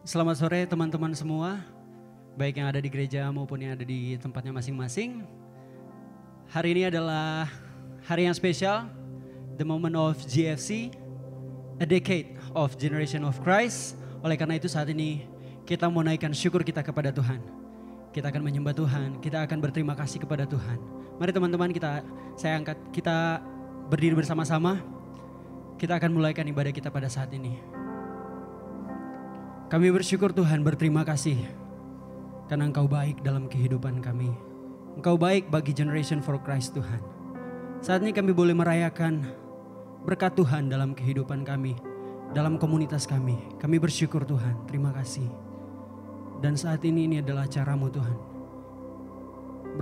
Selamat sore teman-teman semua, baik yang ada di gereja maupun yang ada di tempatnya masing-masing. Hari ini adalah hari yang spesial, the moment of GFC, a decade of Generation of Christ. Oleh karena itu saat ini kita mau naikkan syukur kita kepada Tuhan. Kita akan menyembah Tuhan, kita akan berterima kasih kepada Tuhan. Mari teman-teman kita berdiri bersama-sama. Kita akan mulaikan ibadah kita pada saat ini. Kami bersyukur Tuhan, berterima kasih karena Engkau baik dalam kehidupan kami. Engkau baik bagi Generation for Christ Tuhan. Saat ini kami boleh merayakan berkat Tuhan dalam kehidupan kami, dalam komunitas kami. Kami bersyukur Tuhan, terima kasih. Dan saat ini adalah caramu Tuhan.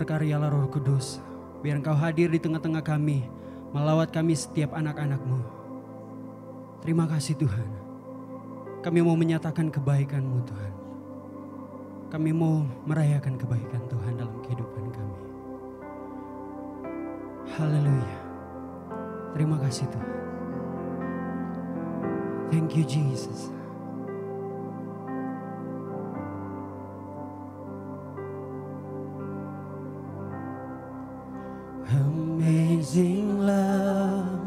Berkaryalah Roh Kudus, biar Engkau hadir di tengah-tengah kami, melawat kami setiap anak-anak-Mu. Terima kasih Tuhan. Kami mau menyatakan kebaikan-Mu Tuhan. Kami mau merayakan kebaikan Tuhan dalam kehidupan kami. Haleluya. Terima kasih Tuhan. Thank you Jesus. Amazing love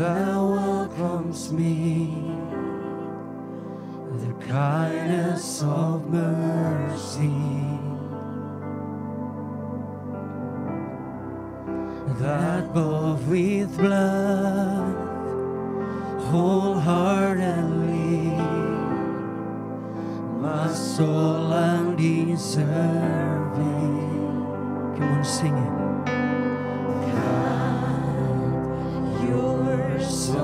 that welcomes me. The kindness of mercy that bought with blood wholeheartedly my soul undeserving. Come on, sing it. God, you're so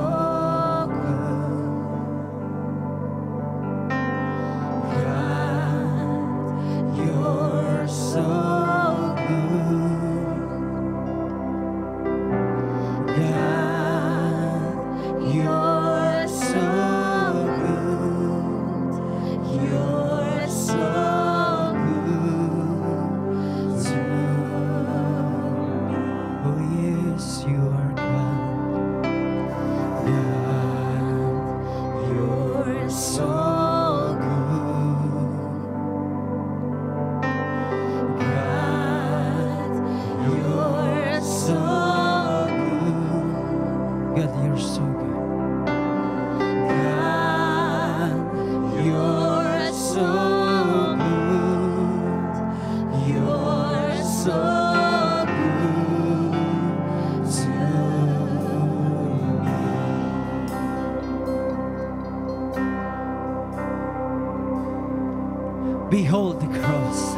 Behold the cross.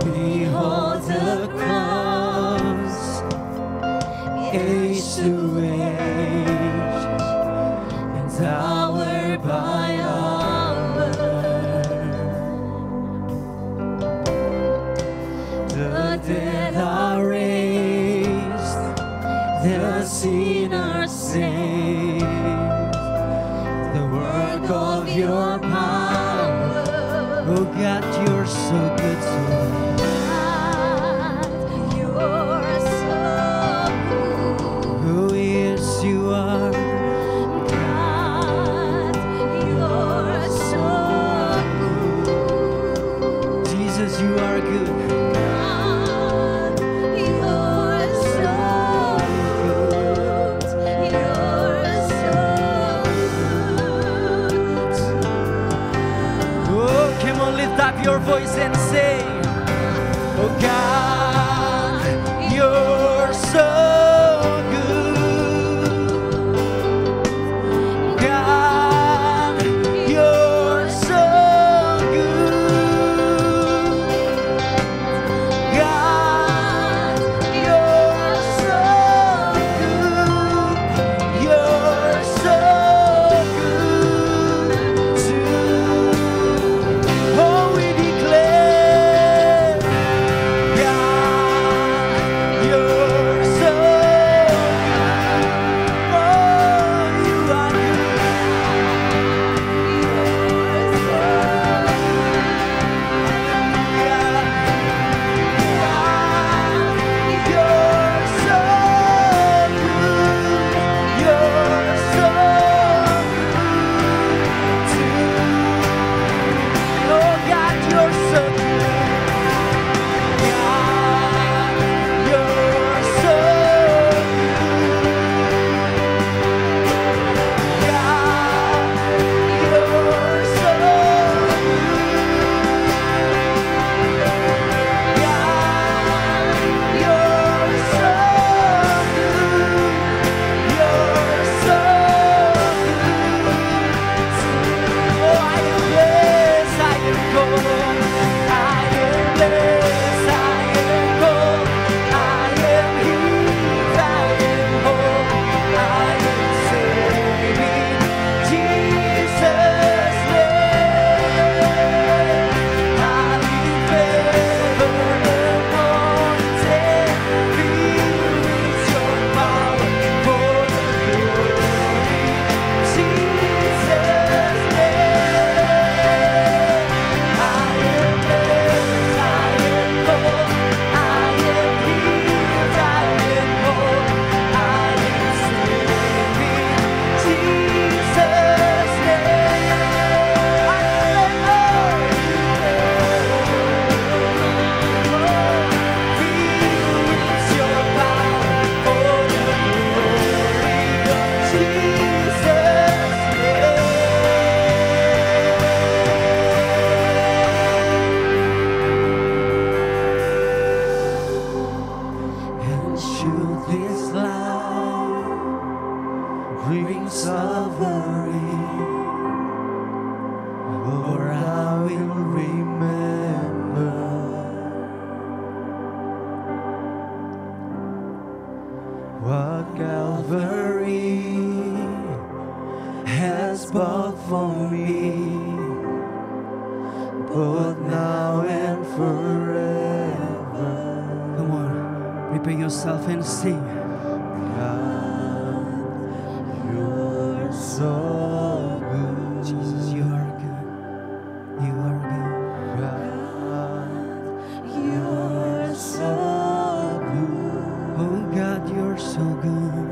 Behold the cross. Age to age, and hour by hour, the dead are raised, the sinner saved. The work of your power. Oh God, you're so good to me. God, you're so good. Oh yes, you are. God, you're so good. Jesus, you are good. God, you're so good. You're so good. Oh, come on, lift up your voice and say, oh God, you're so good. God, you're so good. God, you're so good. You're so good to. Oh, we declare Prepare yourself and sing. God, you're so good. Jesus, you are good. You are good. God, you're so good. Oh God, you're so good.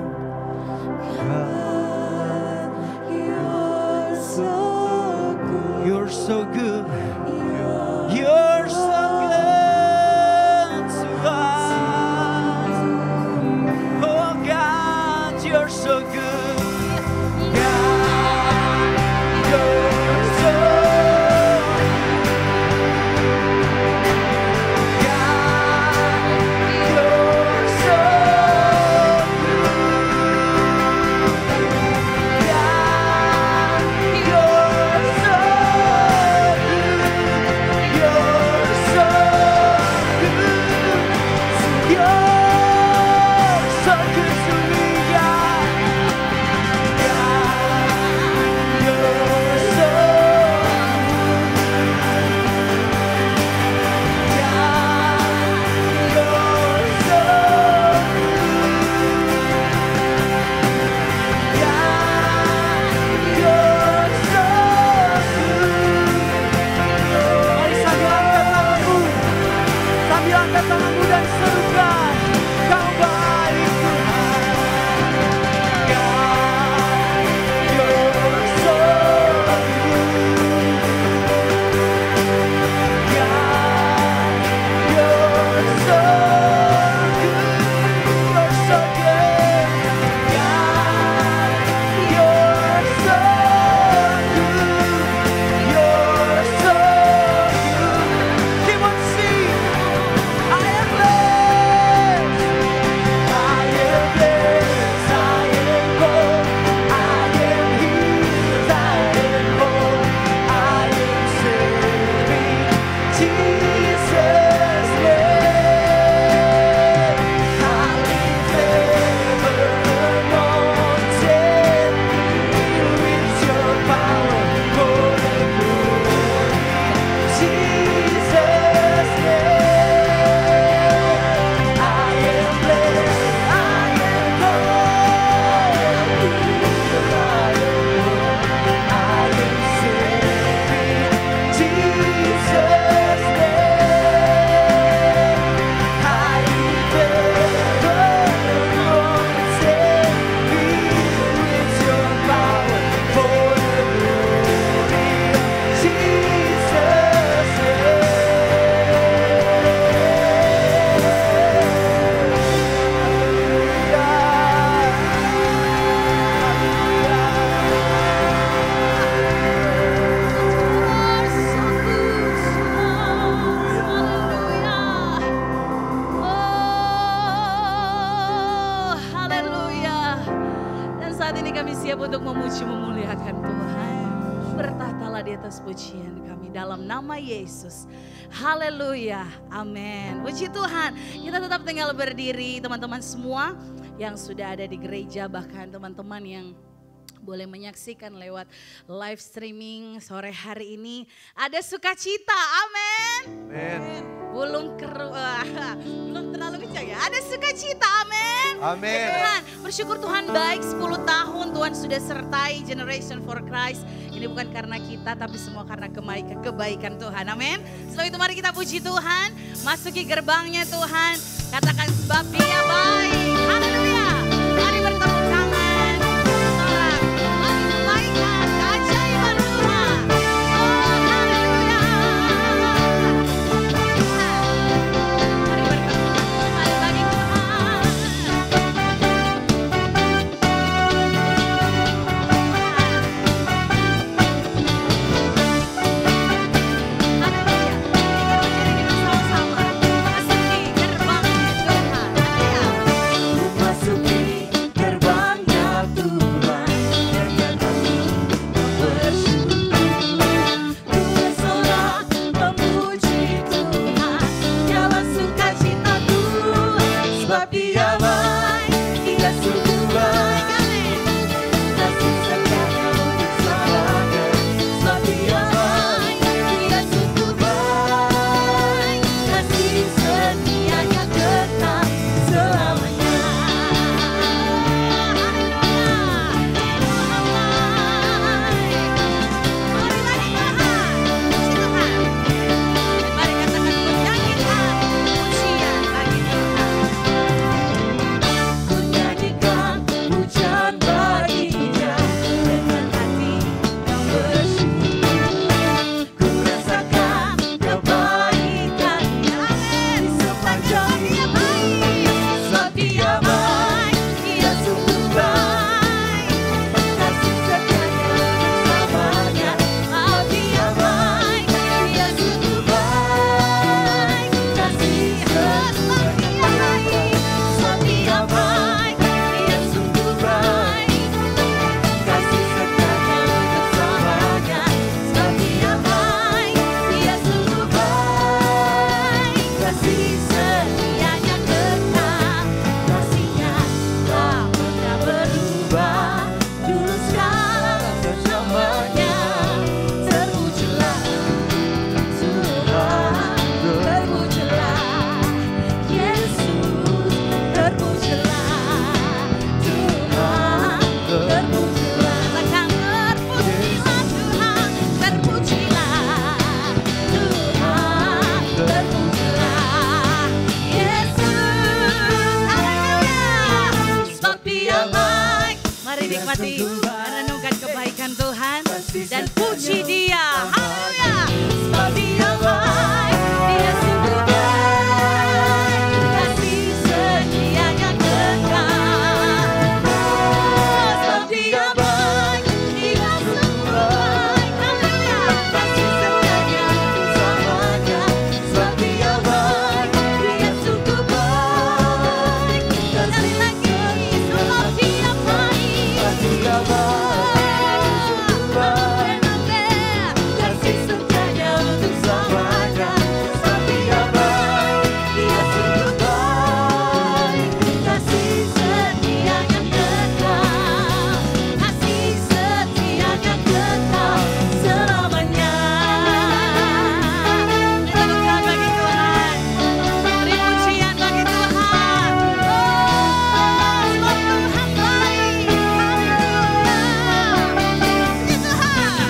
God, you're so good. You're so good. You're so good to us. Oh God, you're so good. God, you're so Mari sambil angkat tanganmu, sambil angkat tanganmu dan serukan, Kau baik Tuhan. God, you're so good. God, you're so good. You're so good. God, you're so good. You're so good. Keep on singing. I am blessed. I am blessed. I am whole. I am healed. I am whole. I am saved in Jesus' name. I live ever anointed, filled with your power for the glory. Jesus' name. I am blessed. I am whole. I am saved in Jesus' name. I live ever anointed, filled with your power for the glory of Jesus' Oh, haleluya. Dan saat ini kami siap untuk memuji memuliakan Tuhan. Bertahtalah di atas pujian kami dalam nama Yesus. Haleluya. Amin. Puji Tuhan. Kita tetap tinggal berdiri teman-teman semua yang sudah ada di gereja, bahkan teman-teman yang boleh menyaksikan lewat live streaming sore hari ini. Ada sukacita, amin. Amin. Belum terlalu kencang ya. Ada sukacita, amin. Amin. Ya Tuhan, bersyukur Tuhan baik 10 tahun Tuhan sudah sertai Generation for Christ. Ini bukan karena kita tapi semua karena kebaikan Tuhan, amin. Setelah itu mari kita puji Tuhan, masuki gerbangnya Tuhan. Katakan sebab Dia baik. Haleluya. Mari bertepuk tangan. Tolak lagi kebaikan, keajaiban Tuhan. Oh, haleluya. Mari bertepuk tangan bagi Tuhan. Haleluya. Kita sama-sama masuki gerbangnya Tuhan. Haleluya. Masuki gerbang hati merenungkan kebaikan Tuhan dan puji Dia. Haleluya. Sebab Dia baik, Dia sungguh baik, kasih setianya kekal. Sebab Dia baik, Dia sungguh baik. Haleluya. Kasih setianya selamanya. Sebab Dia baik, Dia sungguh baik. Sekali lagi, sebab Dia baik. Dia baik, Kasih setianya untuk selamanya. Sebab Dia baik, Dia sungguh baik. Kasih setianya kekal. Kasih setianya kekal selamanya. Tepuk tangan bagi Tuhan. Beri pujian bagi Tuhan. Oh, sebab Tuhan baik. Haleluya. Puji Tuhan.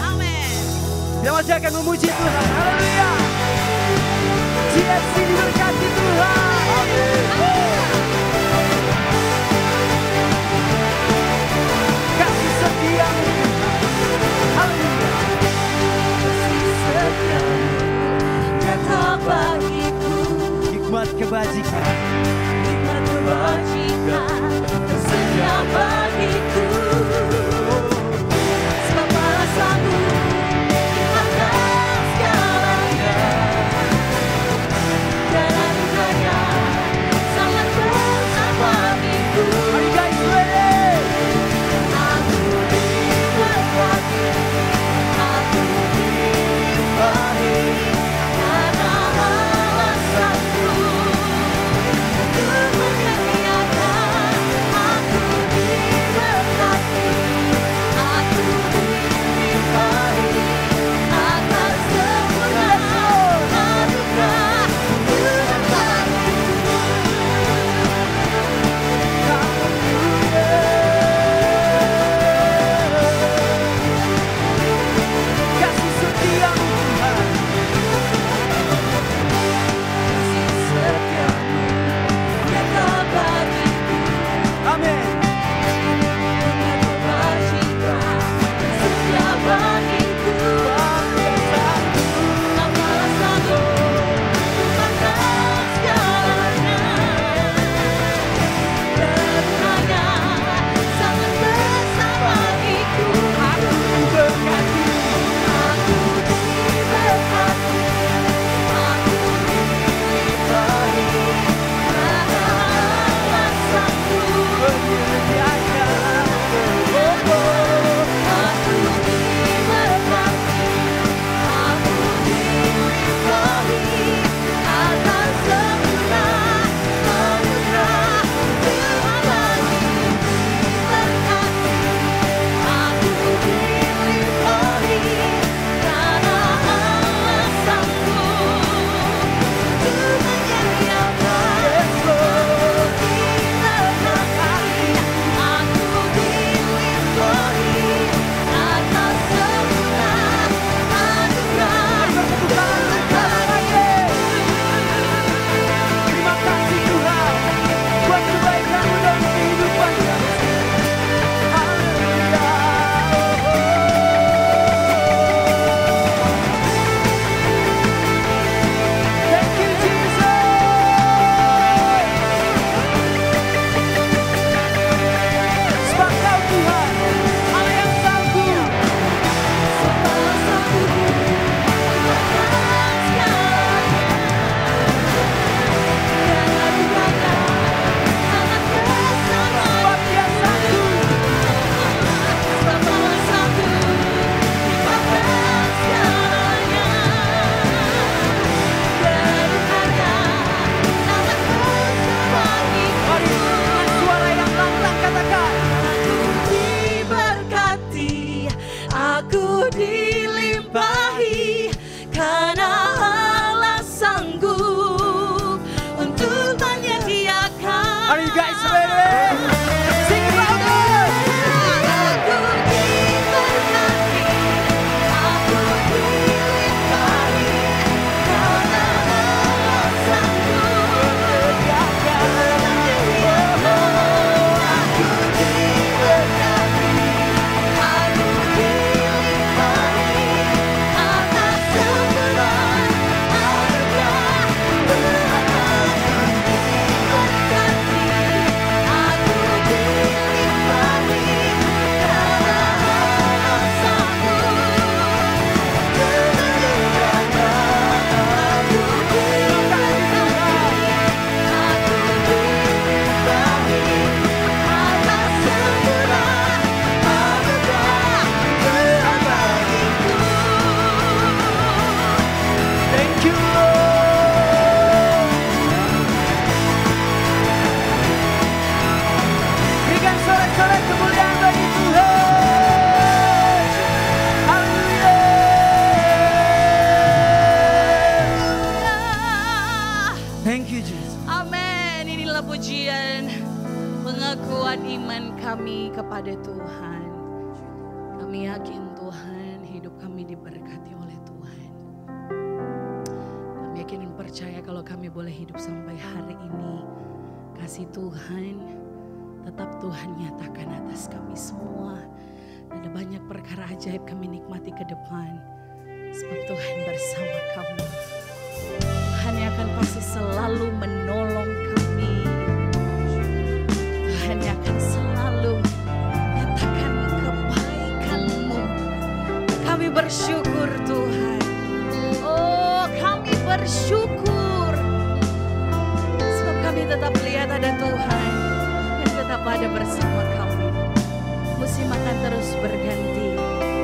Amin. Kita masih akan memuji Tuhan. Haleluya. GFC diberkati Tuhan. Kasih setia-Mu. Haleluya. kasih setiamu nyata bagiku, Hikmat kebajikan. hikmat kebajikan setia bagiku. Sebab alasanmu akan segalanya, dan anugerahnya sangat besar bagiku. Are you guys ready? Aku diberkati, aku dilimpahi, karena alasanku untuk menyediakan. Aku diberkati, aku dilimpahi, akan sempurna anugerah Tuhan bagiku. Kasih setia-Mu Tuhan. Kasih setiamu nyata bagiku, Amin. hikmat kebajikan setia bagiku. Apa alasanmu akan segalanya, dan hanya sangat besar bagiku. Aku diberkati, aku dilimpahi, karena alasanku Menyediakan. aku diberkati, aku dilimpahi, akan sempurna anugerah Tuhan bagiku. Diberkati, aku dilimpahi, karena alasanku untuk menyediakan. Diberkati, aku dilimpahi, akan sempurna anugerah Tuhan bagiku. Terima kasih Tuhan buat kebaikan-Mu dalam kehidupan kami. Haleluya. Thank you Jesus. Sebab Kau Tuhan, Allah yang sanggup. Alasanku akan segalanya, dan anugerahnya sangat besar Sebab Dia sanggup. sebab alasanku akan segalanya, dan anugerahnya sangat besar bagiku. Mari dengan suara yang lantang katakan. Aku diberkati, aku dilimpahi, karena Allah sanggup untuk menyediakan. Are you guys ready? Sing it louder. Aku diberkati, aku dilimpahi, karena Allah Kami yakin Tuhan, hidup kami diberkati oleh Tuhan. Kami yakin dan percaya kalau kami boleh hidup sampai hari ini, kasih Tuhan tetap Tuhan nyatakan atas kami semua. Ada banyak perkara ajaib kami nikmati ke depan, sebab Tuhan bersama kami. Tuhan yang akan pasti selalu menolong kami. Tuhan yang akan selalu nyatakan kebaikan-Mu. Kami bersyukur Tuhan. Oh, kami bersyukur. Sebab kami tetap lihat ada Tuhan yang tetap ada bersama kami. Musim akan terus berganti,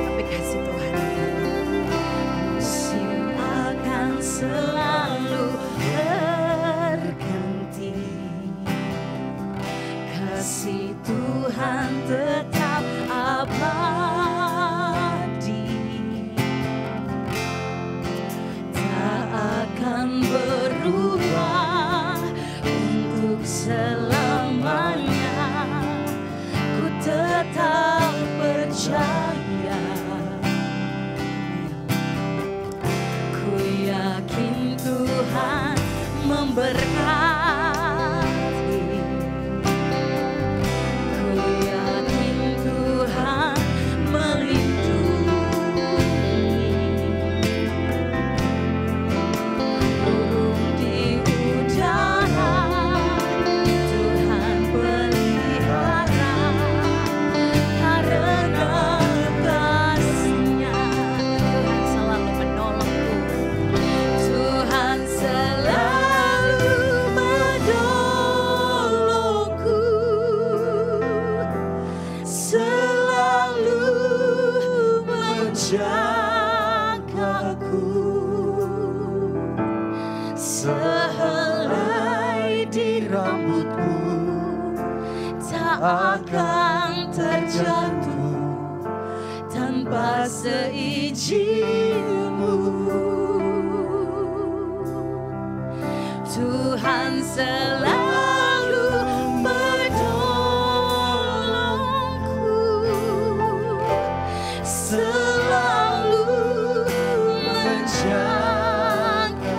tapi kasih Tuhan musim akan selalu berganti. Kasih Tuhan tetap abadi, tak akan berubah untuk selamanya. Ku tetap percaya, ku yakin Tuhan memberkati, ku yakin Tuhan melindungi. Burung di udara Tuhan pelihara, karena kasih-Nya Tuhan selalu menolongku. Tuhan selalu menolongku, selalu menjagaku. Sehelai di rambutku tak akan terjatuh tanpa seizin-Mu. Tuhan selalu menolongku, selalu menjagaku.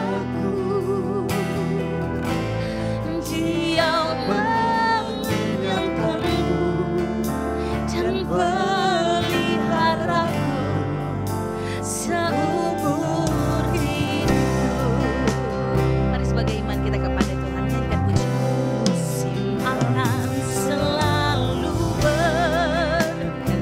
Dia mengenyangkanku dan peliharaku seumur hidup. Mari sebagai iman kita kepada Tuhan, nyanyikan puji. Musim akan selalu berganti,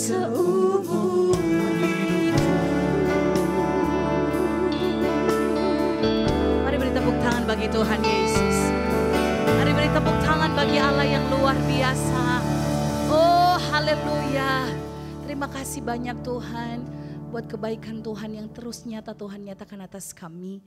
seumur Mari beri tepuk tangan bagi Tuhan Yesus. Mari beri tepuk tangan bagi Allah yang luar biasa. Oh haleluya. Terima kasih banyak Tuhan buat kebaikan Tuhan yang terus nyata Tuhan nyatakan atas kami.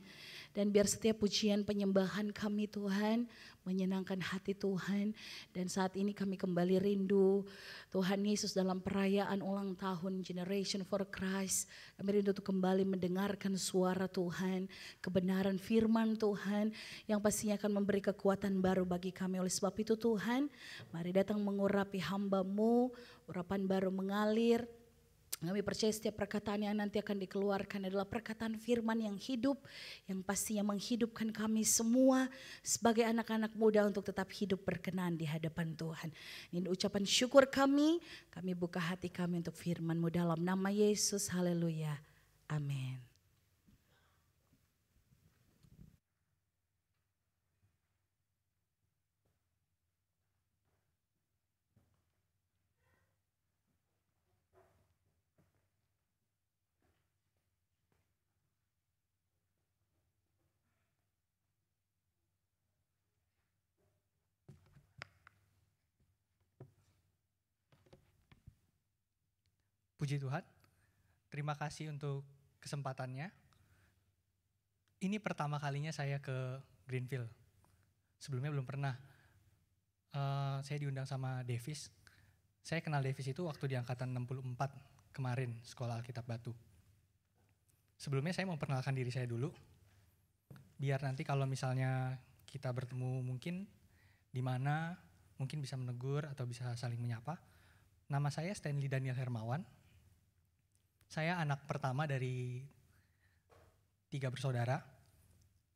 Dan biar setiap pujian penyembahan kami Tuhan menyenangkan hati Tuhan. Dan saat ini kami kembali rindu Tuhan Yesus dalam perayaan ulang tahun Generation for Christ. Kami rindu untuk kembali mendengarkan suara Tuhan, kebenaran firman Tuhan yang pastinya akan memberi kekuatan baru bagi kami. Oleh sebab itu Tuhan, mari datang mengurapi hamba-Mu, urapan baru mengalir. Kami percaya setiap perkataan yang nanti akan dikeluarkan adalah perkataan firman yang hidup, yang pastinya menghidupkan kami semua sebagai anak-anak muda untuk tetap hidup berkenan di hadapan Tuhan. Ini ucapan syukur kami buka hati kami untuk firman-Mu dalam nama Yesus, haleluya, amin. Puji Tuhan, terima kasih untuk kesempatannya. Ini pertama kalinya saya ke Greenfield. Sebelumnya belum pernah. Saya diundang sama Davis. Saya kenal Davis itu waktu di angkatan 64 kemarin, Sekolah Alkitab Batu. Sebelumnya saya mau perkenalkan diri saya dulu. Biar nanti kalau misalnya kita bertemu mungkin di mana, mungkin bisa menegur atau bisa saling menyapa. Nama saya Stanley Daniel Hermawan. Saya anak pertama dari 3 bersaudara.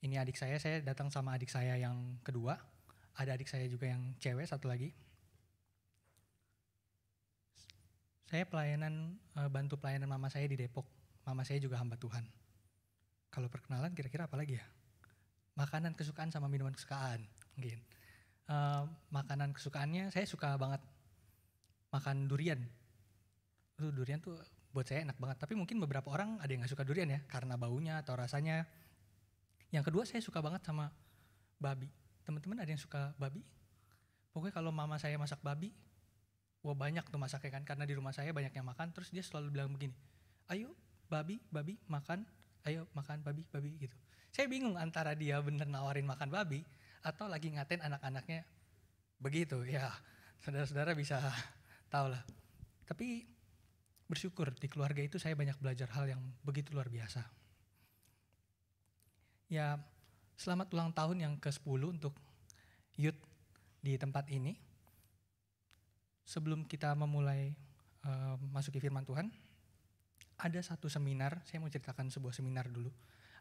Ini adik saya datang sama adik saya yang kedua. Ada adik saya juga yang cewek satu lagi. Saya bantu pelayanan mama saya di Depok. Mama saya juga hamba Tuhan. Kalau perkenalan kira-kira apa lagi ya? Makanan kesukaan sama minuman kesukaan. Mungkin. Makanan kesukaannya saya suka banget makan durian. Durian tuh buat saya enak banget, tapi mungkin beberapa orang ada yang gak suka durian ya, karena baunya atau rasanya. Yang kedua saya suka banget sama babi. Teman-teman ada yang suka babi? Pokoknya kalau mama saya masak babi, wah banyak tuh masaknya kan, karena di rumah saya banyak yang makan, terus dia selalu bilang begini, ayo babi makan, ayo makan babi gitu. Saya bingung antara dia bener nawarin makan babi, atau lagi ngatain anak-anaknya begitu. Ya saudara-saudara bisa tahu lah. Tapi bersyukur di keluarga itu saya banyak belajar hal yang begitu luar biasa. Ya, selamat ulang tahun yang ke-10 untuk youth di tempat ini. Sebelum kita memulai masuki firman Tuhan, ada satu seminar, saya mau ceritakan sebuah seminar dulu.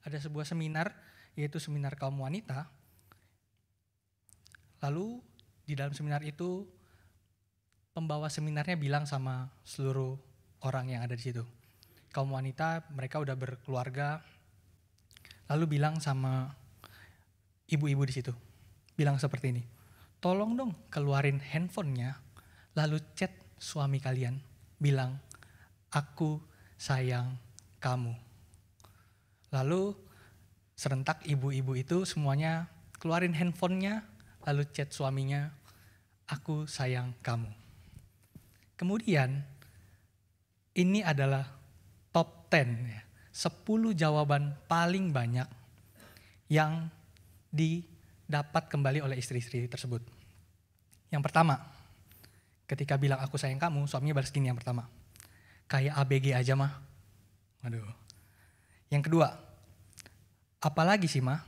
Ada sebuah seminar, yaitu seminar kaum wanita. Lalu di dalam seminar itu, pembawa seminarnya bilang sama seluruh orang yang ada di situ. Kaum wanita, mereka udah berkeluarga, lalu bilang sama ibu-ibu di situ, bilang seperti ini, tolong dong keluarin handphonenya, lalu chat suami kalian, bilang, aku sayang kamu. Lalu serentak ibu-ibu itu semuanya keluarin handphonenya, lalu chat suaminya, aku sayang kamu. Kemudian ini adalah top 10, 10 jawaban paling banyak yang didapat kembali oleh istri-istri tersebut. Yang pertama, ketika bilang aku sayang kamu, suaminya balas gini yang pertama, kayak ABG aja mah. Waduh. Yang kedua, apalagi sih mah,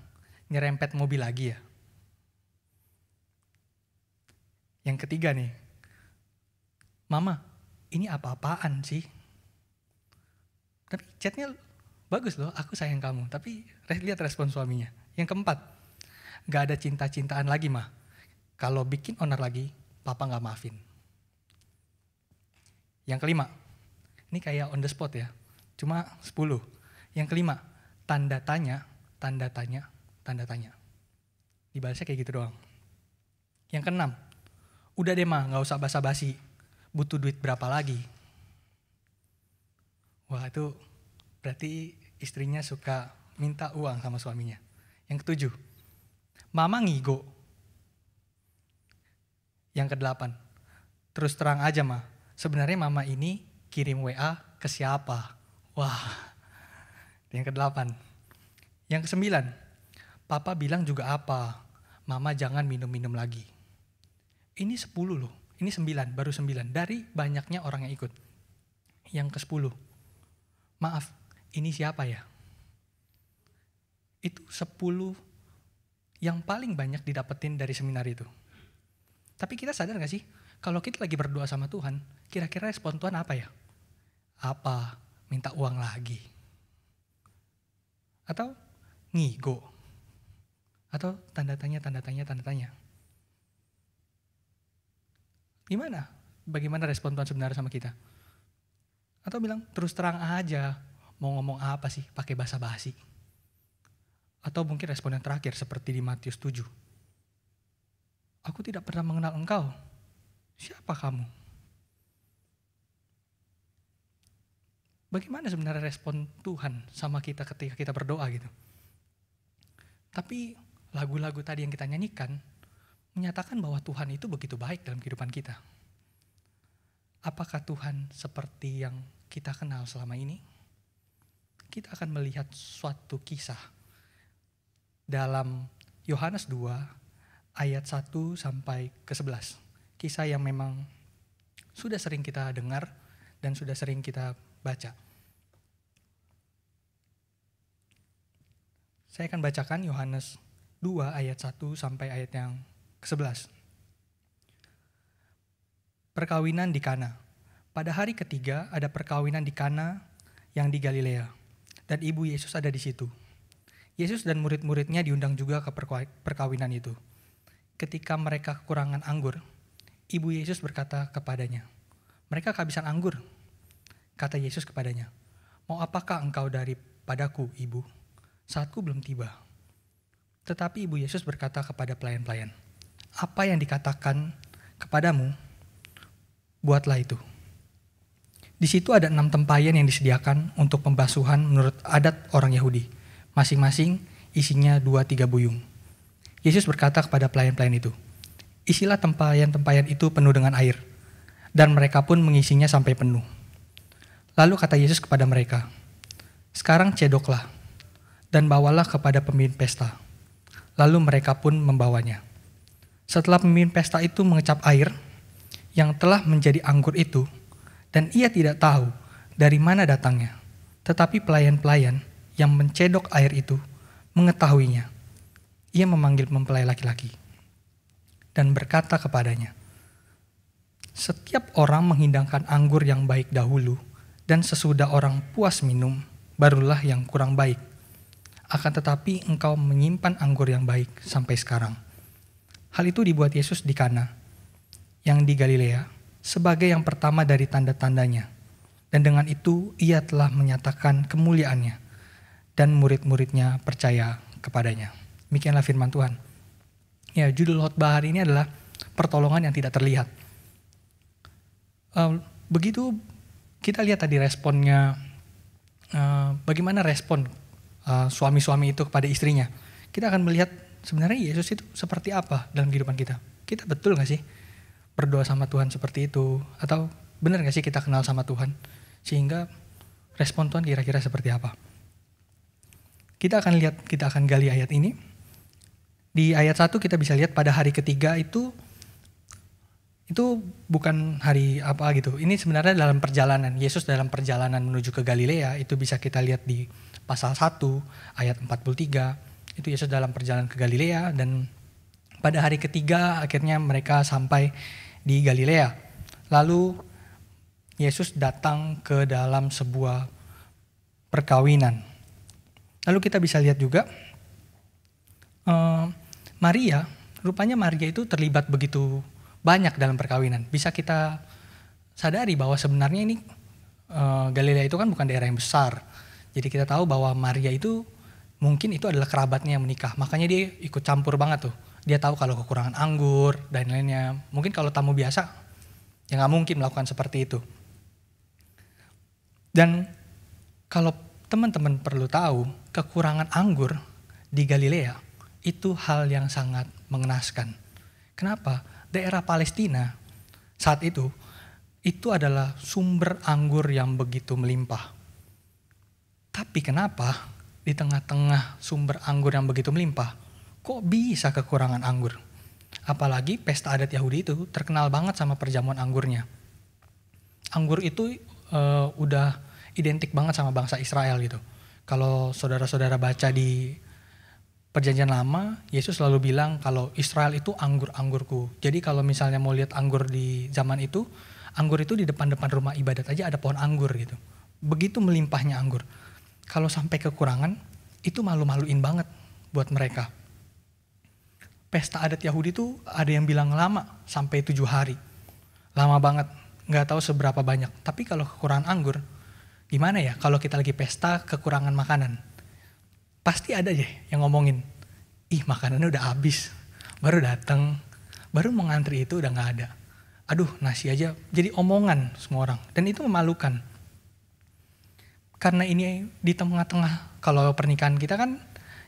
nyerempet mobil lagi ya. Yang ketiga nih, mama ini apa-apaan sih? Tapi chatnya bagus loh, aku sayang kamu. Tapi lihat respon suaminya. Yang keempat, gak ada cinta-cintaan lagi mah. Kalau bikin onar lagi, papa gak maafin. Yang kelima, ini kayak on the spot ya, cuma 10. Yang kelima, tanda tanya. Dibalasnya kayak gitu doang. Yang keenam, udah deh mah gak usah basa-basi, butuh duit berapa lagi. Wah, itu berarti istrinya suka minta uang sama suaminya. Yang ketujuh, mama ngigo. Yang kedelapan, terus terang aja mah, sebenarnya mama ini kirim WA ke siapa? Wah, yang kedelapan. Yang kesembilan, papa bilang juga apa? Mama jangan minum-minum lagi. Ini 10 loh, ini 9, baru 9 dari banyaknya orang yang ikut. Yang ke-10, maaf, ini siapa ya? Itu 10 yang paling banyak didapetin dari seminar itu. Tapi kita sadar gak sih, kalau kita lagi berdoa sama Tuhan, kira-kira respon Tuhan apa ya? Apa? Minta uang lagi? Atau ngigo? Atau tanda tanya? Gimana? Bagaimana respon Tuhan sebenarnya sama kita? Atau bilang terus terang aja, mau ngomong apa sih pakai basa-basi? Atau mungkin respon yang terakhir seperti di Matius 7. Aku tidak pernah mengenal engkau. Siapa kamu? Bagaimana sebenarnya respon Tuhan sama kita ketika kita berdoa gitu? Tapi lagu-lagu tadi yang kita nyanyikan menyatakan bahwa Tuhan itu begitu baik dalam kehidupan kita. Apakah Tuhan seperti yang kita kenal selama ini? Kita akan melihat suatu kisah dalam Yohanes 2 ayat 1 sampai ke 11. Kisah yang memang sudah sering kita dengar dan sudah sering kita baca. Saya akan bacakan Yohanes 2 ayat 1 sampai ayat yang ke-11. Perkawinan di Kana. Pada hari ketiga ada perkawinan di Kana yang di Galilea, dan ibu Yesus ada di situ. Yesus dan murid-muridnya diundang juga ke perkawinan itu. Ketika mereka kekurangan anggur, ibu Yesus berkata kepadanya, "Mereka kehabisan anggur." Kata Yesus kepadanya, "Mau apakah engkau daripadaku, ibu? Saatku belum tiba." Tetapi ibu Yesus berkata kepada pelayan-pelayan, "Apa yang dikatakan kepadamu, buatlah itu." Di situ ada 6 tempayan yang disediakan untuk pembasuhan menurut adat orang Yahudi. Masing-masing isinya 2-3 buyung. Yesus berkata kepada pelayan-pelayan itu, "Isilah tempayan-tempayan itu penuh dengan air." Dan mereka pun mengisinya sampai penuh. Lalu kata Yesus kepada mereka, "Sekarang cedoklah dan bawalah kepada pemimpin pesta." Lalu mereka pun membawanya. Setelah pemimpin pesta itu mengecap air yang telah menjadi anggur itu, dan ia tidak tahu dari mana datangnya. Tetapi pelayan-pelayan yang mencedok air itu mengetahuinya. Ia memanggil mempelai laki-laki dan berkata kepadanya, "Setiap orang menghidangkan anggur yang baik dahulu, dan sesudah orang puas minum, barulah yang kurang baik. Akan tetapi engkau menyimpan anggur yang baik sampai sekarang." Hal itu dibuat Yesus di Kana, yang di Galilea, sebagai yang pertama dari tanda-tandanya. Dan dengan itu ia telah menyatakan kemuliaannya, dan murid-muridnya percaya kepadanya. Demikianlah firman Tuhan. Ya, judul khotbah hari ini adalah pertolongan yang tidak terlihat. Begitu kita lihat tadi responnya, bagaimana respon suami-suami itu kepada istrinya. Kita akan melihat sebenarnya Yesus itu seperti apa dalam kehidupan kita. Kita betul gak sih berdoa sama Tuhan seperti itu? Atau benar gak sih kita kenal sama Tuhan? Sehingga respon Tuhan kira-kira seperti apa? Kita akan gali ayat ini. Di ayat 1 kita bisa lihat pada hari ketiga itu bukan hari apa gitu. Ini sebenarnya dalam perjalanan. Yesus dalam perjalanan menuju ke Galilea, itu bisa kita lihat di pasal 1 ayat 43. Itu Yesus dalam perjalanan ke Galilea, dan pada hari ketiga akhirnya mereka sampai di Galilea. Lalu Yesus datang ke dalam sebuah perkawinan. Lalu kita bisa lihat juga Maria, rupanya Maria itu terlibat begitu banyak dalam perkawinan. Bisa kita sadari bahwa sebenarnya ini Galilea itu kan bukan daerah yang besar. Jadi kita tahu bahwa Maria itu mungkin itu adalah kerabatnya yang menikah. Makanya dia ikut campur banget tuh. Dia tahu kalau kekurangan anggur dan lainnya. Mungkin kalau tamu biasa ya gak mungkin melakukan seperti itu. Dan Kalau teman-teman perlu tahu, kekurangan anggur di Galilea itu hal yang sangat mengenaskan. Kenapa? Daerah Palestina saat itu adalah sumber anggur yang begitu melimpah. Tapi kenapa di tengah-tengah sumber anggur yang begitu melimpah, kok bisa kekurangan anggur? Apalagi pesta adat Yahudi itu terkenal banget sama perjamuan anggurnya. Anggur itu udah identik banget sama bangsa Israel gitu. Kalau saudara-saudara baca di Perjanjian Lama, Yesus selalu bilang kalau Israel itu anggur-anggurku. Jadi kalau misalnya mau lihat anggur di zaman itu, anggur itu di depan-depan rumah ibadat aja ada pohon anggur gitu. Begitu melimpahnya anggur. Kalau sampai kekurangan, itu malu-maluin banget buat mereka. Pesta adat Yahudi itu ada yang bilang lama, sampai 7 hari. Lama banget, gak tahu seberapa banyak. Tapi kalau kekurangan anggur, gimana ya kalau kita lagi pesta kekurangan makanan? Pasti ada aja yang ngomongin, ih makanannya udah habis, baru datang, baru mau ngantri itu udah gak ada. Aduh nasi aja, jadi omongan semua orang. Dan itu memalukan. Karena ini di tengah-tengah, kalau pernikahan kita kan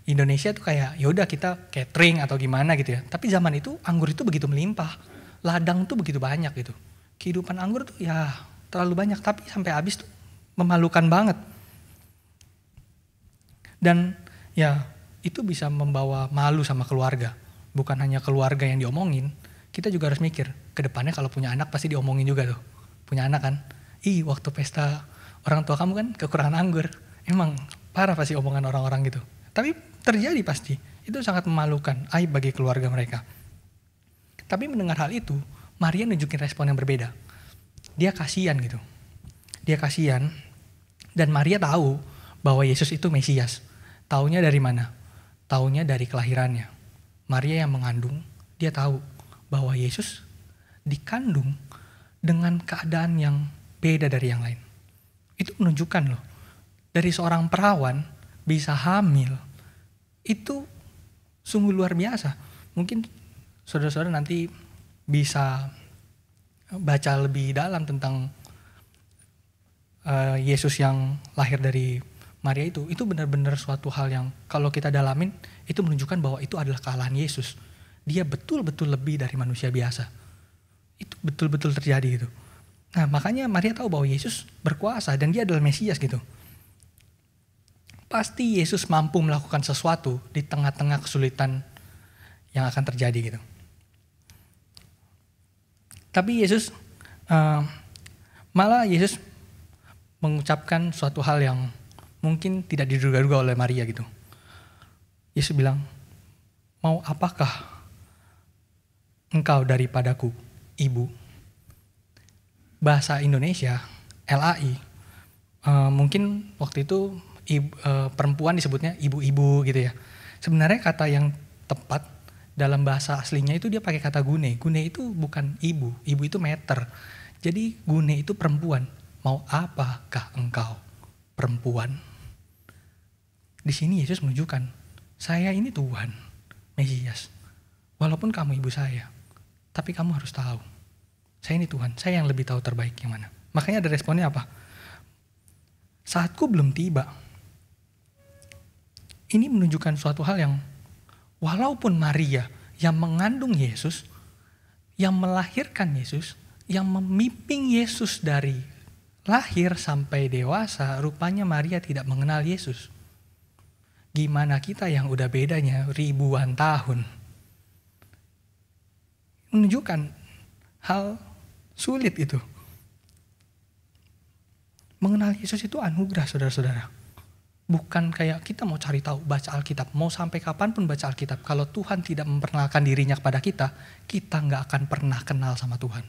Indonesia tuh kayak yaudah kita catering atau gimana gitu ya. Tapi zaman itu anggur itu begitu melimpah, ladang tuh begitu banyak gitu. Kehidupan anggur tuh ya terlalu banyak, tapi sampai habis tuh memalukan banget. Dan ya itu bisa membawa malu sama keluarga. Bukan hanya keluarga yang diomongin, kita juga harus mikir, ke depannya kalau punya anak pasti diomongin juga tuh. Punya anak kan, ih waktu pesta orang tua kamu kan kekurangan anggur. Emang parah pasti omongan orang-orang gitu. Tapi terjadi pasti, itu sangat memalukan, aib bagi keluarga mereka. Tapi mendengar hal itu, Maria nunjukin respon yang berbeda. Dia kasihan gitu. Dia kasihan, dan Maria tahu bahwa Yesus itu Mesias. Taunya dari mana? Taunya dari kelahirannya. Maria yang mengandung, dia tahu bahwa Yesus dikandung dengan keadaan yang beda dari yang lain. Itu menunjukkan loh, dari seorang perawan bisa hamil, itu sungguh luar biasa. Mungkin saudara-saudara nanti bisa baca lebih dalam tentang Yesus yang lahir dari Maria itu benar-benar suatu hal yang kalau kita dalamin, itu menunjukkan bahwa itu adalah kealahan Yesus. Dia betul-betul lebih dari manusia biasa. Itu betul-betul terjadi gitu. Nah makanya Maria tahu bahwa Yesus berkuasa dan dia adalah Mesias gitu. Pasti Yesus mampu melakukan sesuatu di tengah-tengah kesulitan yang akan terjadi gitu. Tapi Yesus, malah Yesus mengucapkan suatu hal yang mungkin tidak diduga-duga oleh Maria gitu. Yesus bilang, mau apakah engkau daripadaku, ibu? Bahasa Indonesia, LAI, mungkin waktu itu perempuan disebutnya ibu-ibu gitu ya. Sebenarnya kata yang tepat dalam bahasa aslinya itu dia pakai kata gune. Gune itu bukan ibu, ibu itu meter. Jadi gune itu perempuan. Mau apakah engkau, perempuan? Di sini Yesus menunjukkan, saya ini Tuhan, Mesias. Walaupun kamu ibu saya, tapi kamu harus tahu, saya ini Tuhan, saya yang lebih tahu terbaik yang mana. Makanya ada responnya apa? Saatku belum tiba. Ini menunjukkan suatu hal yang, walaupun Maria yang mengandung Yesus, yang melahirkan Yesus, yang memimpin Yesus dari lahir sampai dewasa, rupanya Maria tidak mengenal Yesus. Gimana kita yang udah bedanya ribuan tahun? Menunjukkan hal sulit itu. Mengenal Yesus itu anugerah saudara-saudara. Bukan kayak kita mau cari tahu, baca Alkitab. Mau sampai kapanpun baca Alkitab. Kalau Tuhan tidak memperkenalkan dirinya kepada kita, kita gak akan pernah kenal sama Tuhan.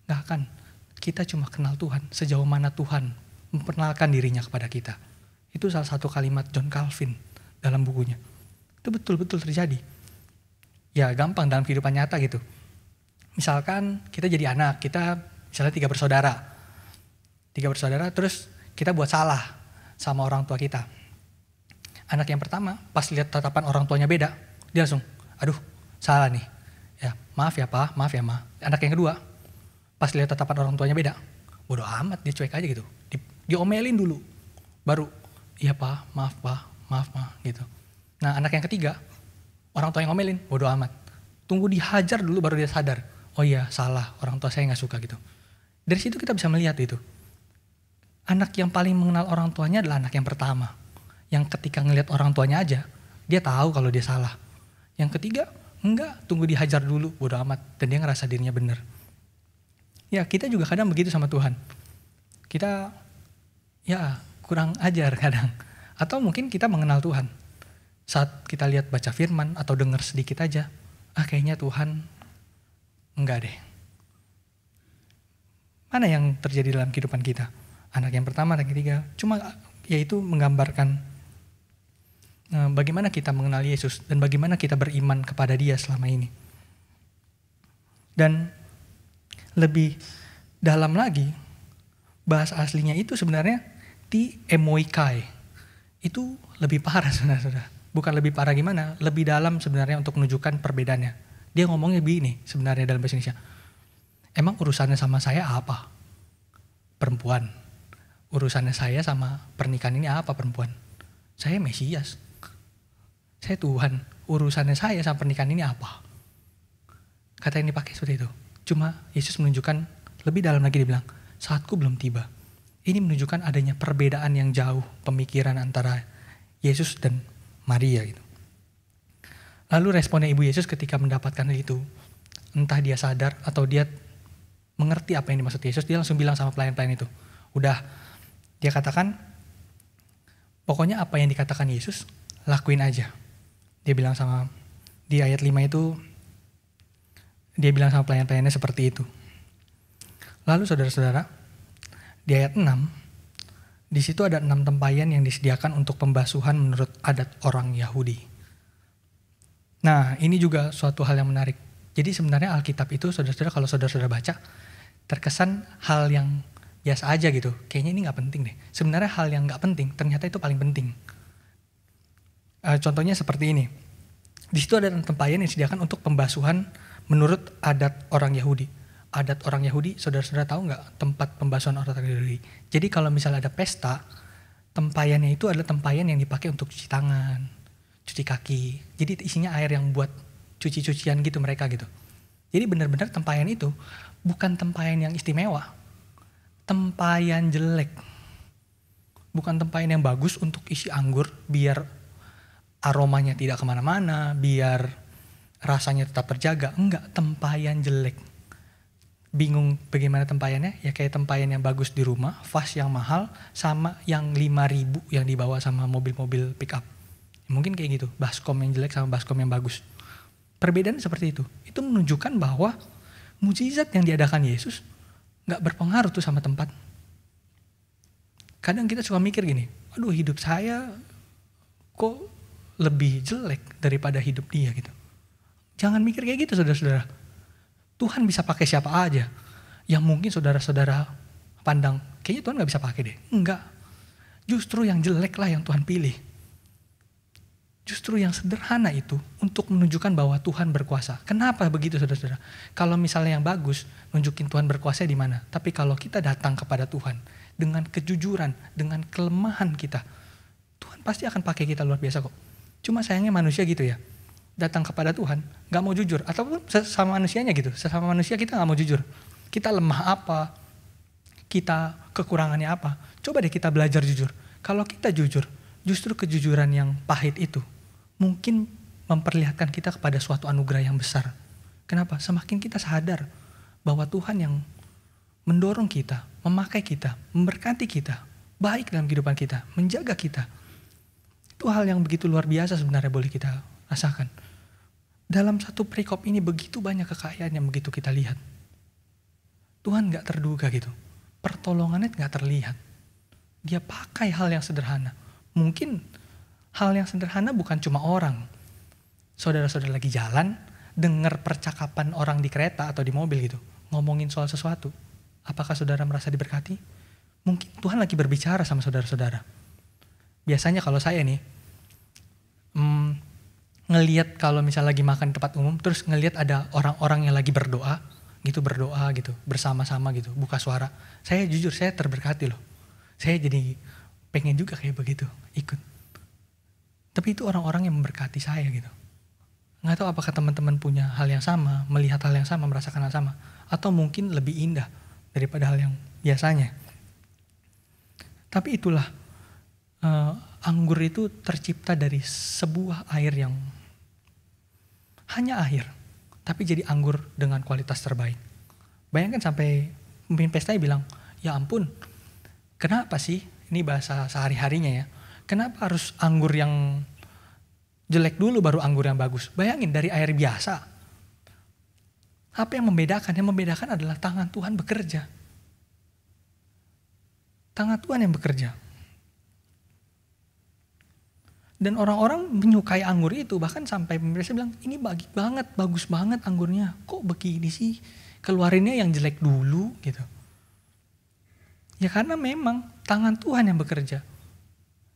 Gak akan. Kita cuma kenal Tuhan sejauh mana Tuhan memperkenalkan dirinya kepada kita. Itu salah satu kalimat John Calvin dalam bukunya. Itu betul-betul terjadi. Ya gampang dalam kehidupan nyata gitu. Misalkan kita jadi anak, kita misalnya 3 bersaudara. 3 bersaudara terus kita buat salah sama orang tua kita. Anak yang pertama pas lihat tatapan orang tuanya beda, dia langsung, aduh salah nih. Ya maaf ya pak, maaf ya ma. Anak yang kedua pas lihat tatapan orang tuanya beda, bodoh amat dia cuek aja gitu. Diomelin dulu. baru iya pak, maaf gitu. Nah anak yang ketiga, orang tua yang ngomelin, bodo amat. Tunggu dihajar dulu baru dia sadar, oh iya salah, orang tua saya gak suka gitu. Dari situ kita bisa melihat itu. Anak yang paling mengenal orang tuanya adalah anak yang pertama. Yang ketika ngelihat orang tuanya aja, dia tahu kalau dia salah. Yang ketiga, enggak, tunggu dihajar dulu, bodo amat. Dan dia ngerasa dirinya benar. Ya kita juga kadang begitu sama Tuhan. Kita ya kurang ajar kadang. Atau mungkin kita mengenal Tuhan. Saat kita lihat baca firman atau dengar sedikit aja, kayaknya Tuhan enggak deh. Mana yang terjadi dalam kehidupan kita? Anak yang pertama, anak yang ketiga. Cuma yaitu menggambarkan bagaimana kita mengenal Yesus dan bagaimana kita beriman kepada Dia selama ini. Dan lebih dalam lagi, bahasa aslinya itu sebenarnya ti emoikai. Itu lebih parah saudara-saudara. Bukan lebih parah gimana, lebih dalam sebenarnya untuk menunjukkan perbedaannya. Dia ngomongnya begini sebenarnya dalam bahasa Indonesia. Emang urusannya sama saya apa? Perempuan. Urusannya saya sama pernikahan ini apa perempuan? Saya Mesias. Saya Tuhan. Urusannya saya sama pernikahan ini apa? Kata yang dipakai seperti itu. Cuma Yesus menunjukkan lebih dalam lagi, dia bilang, saatku belum tiba. Ini menunjukkan adanya perbedaan yang jauh pemikiran antara Yesus dan Maria gitu. Lalu responnya ibu Yesus ketika mendapatkan itu, entah dia sadar atau dia mengerti apa yang dimaksud Yesus, dia langsung bilang sama pelayan-pelayan itu, udah, dia katakan, pokoknya apa yang dikatakan Yesus, lakuin aja. Dia bilang sama, di ayat 5 itu, dia bilang sama pelayan-pelayannya seperti itu. Lalu saudara-saudara, di ayat 6, di situ ada 6 tempayan yang disediakan untuk pembasuhan menurut adat orang Yahudi. Nah, ini juga suatu hal yang menarik. Jadi sebenarnya Alkitab itu, saudara-saudara, kalau saudara-saudara baca, terkesan hal yang biasa aja gitu. Kayaknya ini gak penting deh. Sebenarnya hal yang gak penting, ternyata itu paling penting. Contohnya seperti ini. Di situ ada 6 tempayan yang disediakan untuk pembasuhan menurut adat orang Yahudi. Adat orang Yahudi, saudara-saudara tahu nggak tempat pembasuhan orang Yahudi? Jadi kalau misalnya ada pesta, tempayannya itu adalah tempayan yang dipakai untuk cuci tangan, cuci kaki. Jadi isinya air yang buat cuci-cucian gitu mereka gitu. Jadi benar-benar tempayan itu bukan tempayan yang istimewa, tempayan jelek. Bukan tempayan yang bagus untuk isi anggur biar aromanya tidak kemana-mana, biar rasanya tetap terjaga. Enggak, tempayan jelek. Bingung bagaimana tempayannya? Ya kayak tempayan yang bagus di rumah, vas yang mahal, sama yang 5.000 yang dibawa sama mobil-mobil pick up. Mungkin kayak gitu, baskom yang jelek sama baskom yang bagus. Perbedaan seperti itu. Itu menunjukkan bahwa mujizat yang diadakan Yesus gak berpengaruh tuh sama tempat. Kadang kita suka mikir gini, aduh hidup saya kok lebih jelek daripada hidup dia gitu. Jangan mikir kayak gitu saudara-saudara. Tuhan bisa pakai siapa aja. Yang mungkin saudara-saudara pandang, kayaknya Tuhan gak bisa pakai deh. Enggak. Justru yang jelek lah yang Tuhan pilih. Justru yang sederhana itu untuk menunjukkan bahwa Tuhan berkuasa. Kenapa begitu saudara-saudara? Kalau misalnya yang bagus, nunjukin Tuhan berkuasa di mana. Tapi kalau kita datang kepada Tuhan dengan kejujuran, dengan kelemahan kita, Tuhan pasti akan pakai kita luar biasa kok. Cuma sayangnya manusia gitu ya. Datang kepada Tuhan gak mau jujur, ataupun sesama manusianya gitu, sesama manusia kita gak mau jujur, kita lemah apa, kita kekurangannya apa, coba deh kita belajar jujur. Kalau kita jujur, justru kejujuran yang pahit itu mungkin memperlihatkan kita kepada suatu anugerah yang besar. Kenapa? Semakin kita sadar bahwa Tuhan yang mendorong kita, memakai kita, memberkati kita, baik dalam kehidupan kita, menjaga kita. Itu hal yang begitu luar biasa sebenarnya boleh kita rasakan. Dalam satu perikop ini begitu banyak kekayaan yang begitu kita lihat. Tuhan gak terduga gitu. Pertolongannya gak terlihat. Dia pakai hal yang sederhana. Mungkin hal yang sederhana bukan cuma orang. Saudara-saudara lagi jalan, dengar percakapan orang di kereta atau di mobil gitu. Ngomongin soal sesuatu. Apakah saudara merasa diberkati? Mungkin Tuhan lagi berbicara sama saudara-saudara. Biasanya kalau saya nih, ngelihat kalau misalnya lagi makan di tempat umum, terus ngelihat ada orang-orang yang lagi berdoa gitu bersama-sama gitu, buka suara. Saya jujur, saya terberkati loh. Saya jadi pengen juga kayak begitu, ikut. Tapi itu orang-orang yang memberkati saya gitu. Nggak tahu apakah teman-teman punya hal yang sama, melihat hal yang sama, merasakan hal sama. Atau mungkin lebih indah daripada hal yang biasanya. Tapi itulah, anggur itu tercipta dari sebuah air yang hanya air. Tapi jadi anggur dengan kualitas terbaik. Bayangkan sampai pemimpin pestanya bilang, ya ampun, kenapa sih, ini bahasa sehari-harinya ya, kenapa harus anggur yang jelek dulu baru anggur yang bagus? Bayangin dari air biasa. Apa yang membedakan? Yang membedakan adalah tangan Tuhan bekerja. Tangan Tuhan yang bekerja. Dan orang-orang menyukai anggur itu, bahkan sampai pemirsa bilang, ini bagus banget anggurnya. Kok begini sih? Keluarinnya yang jelek dulu gitu. Ya karena memang tangan Tuhan yang bekerja.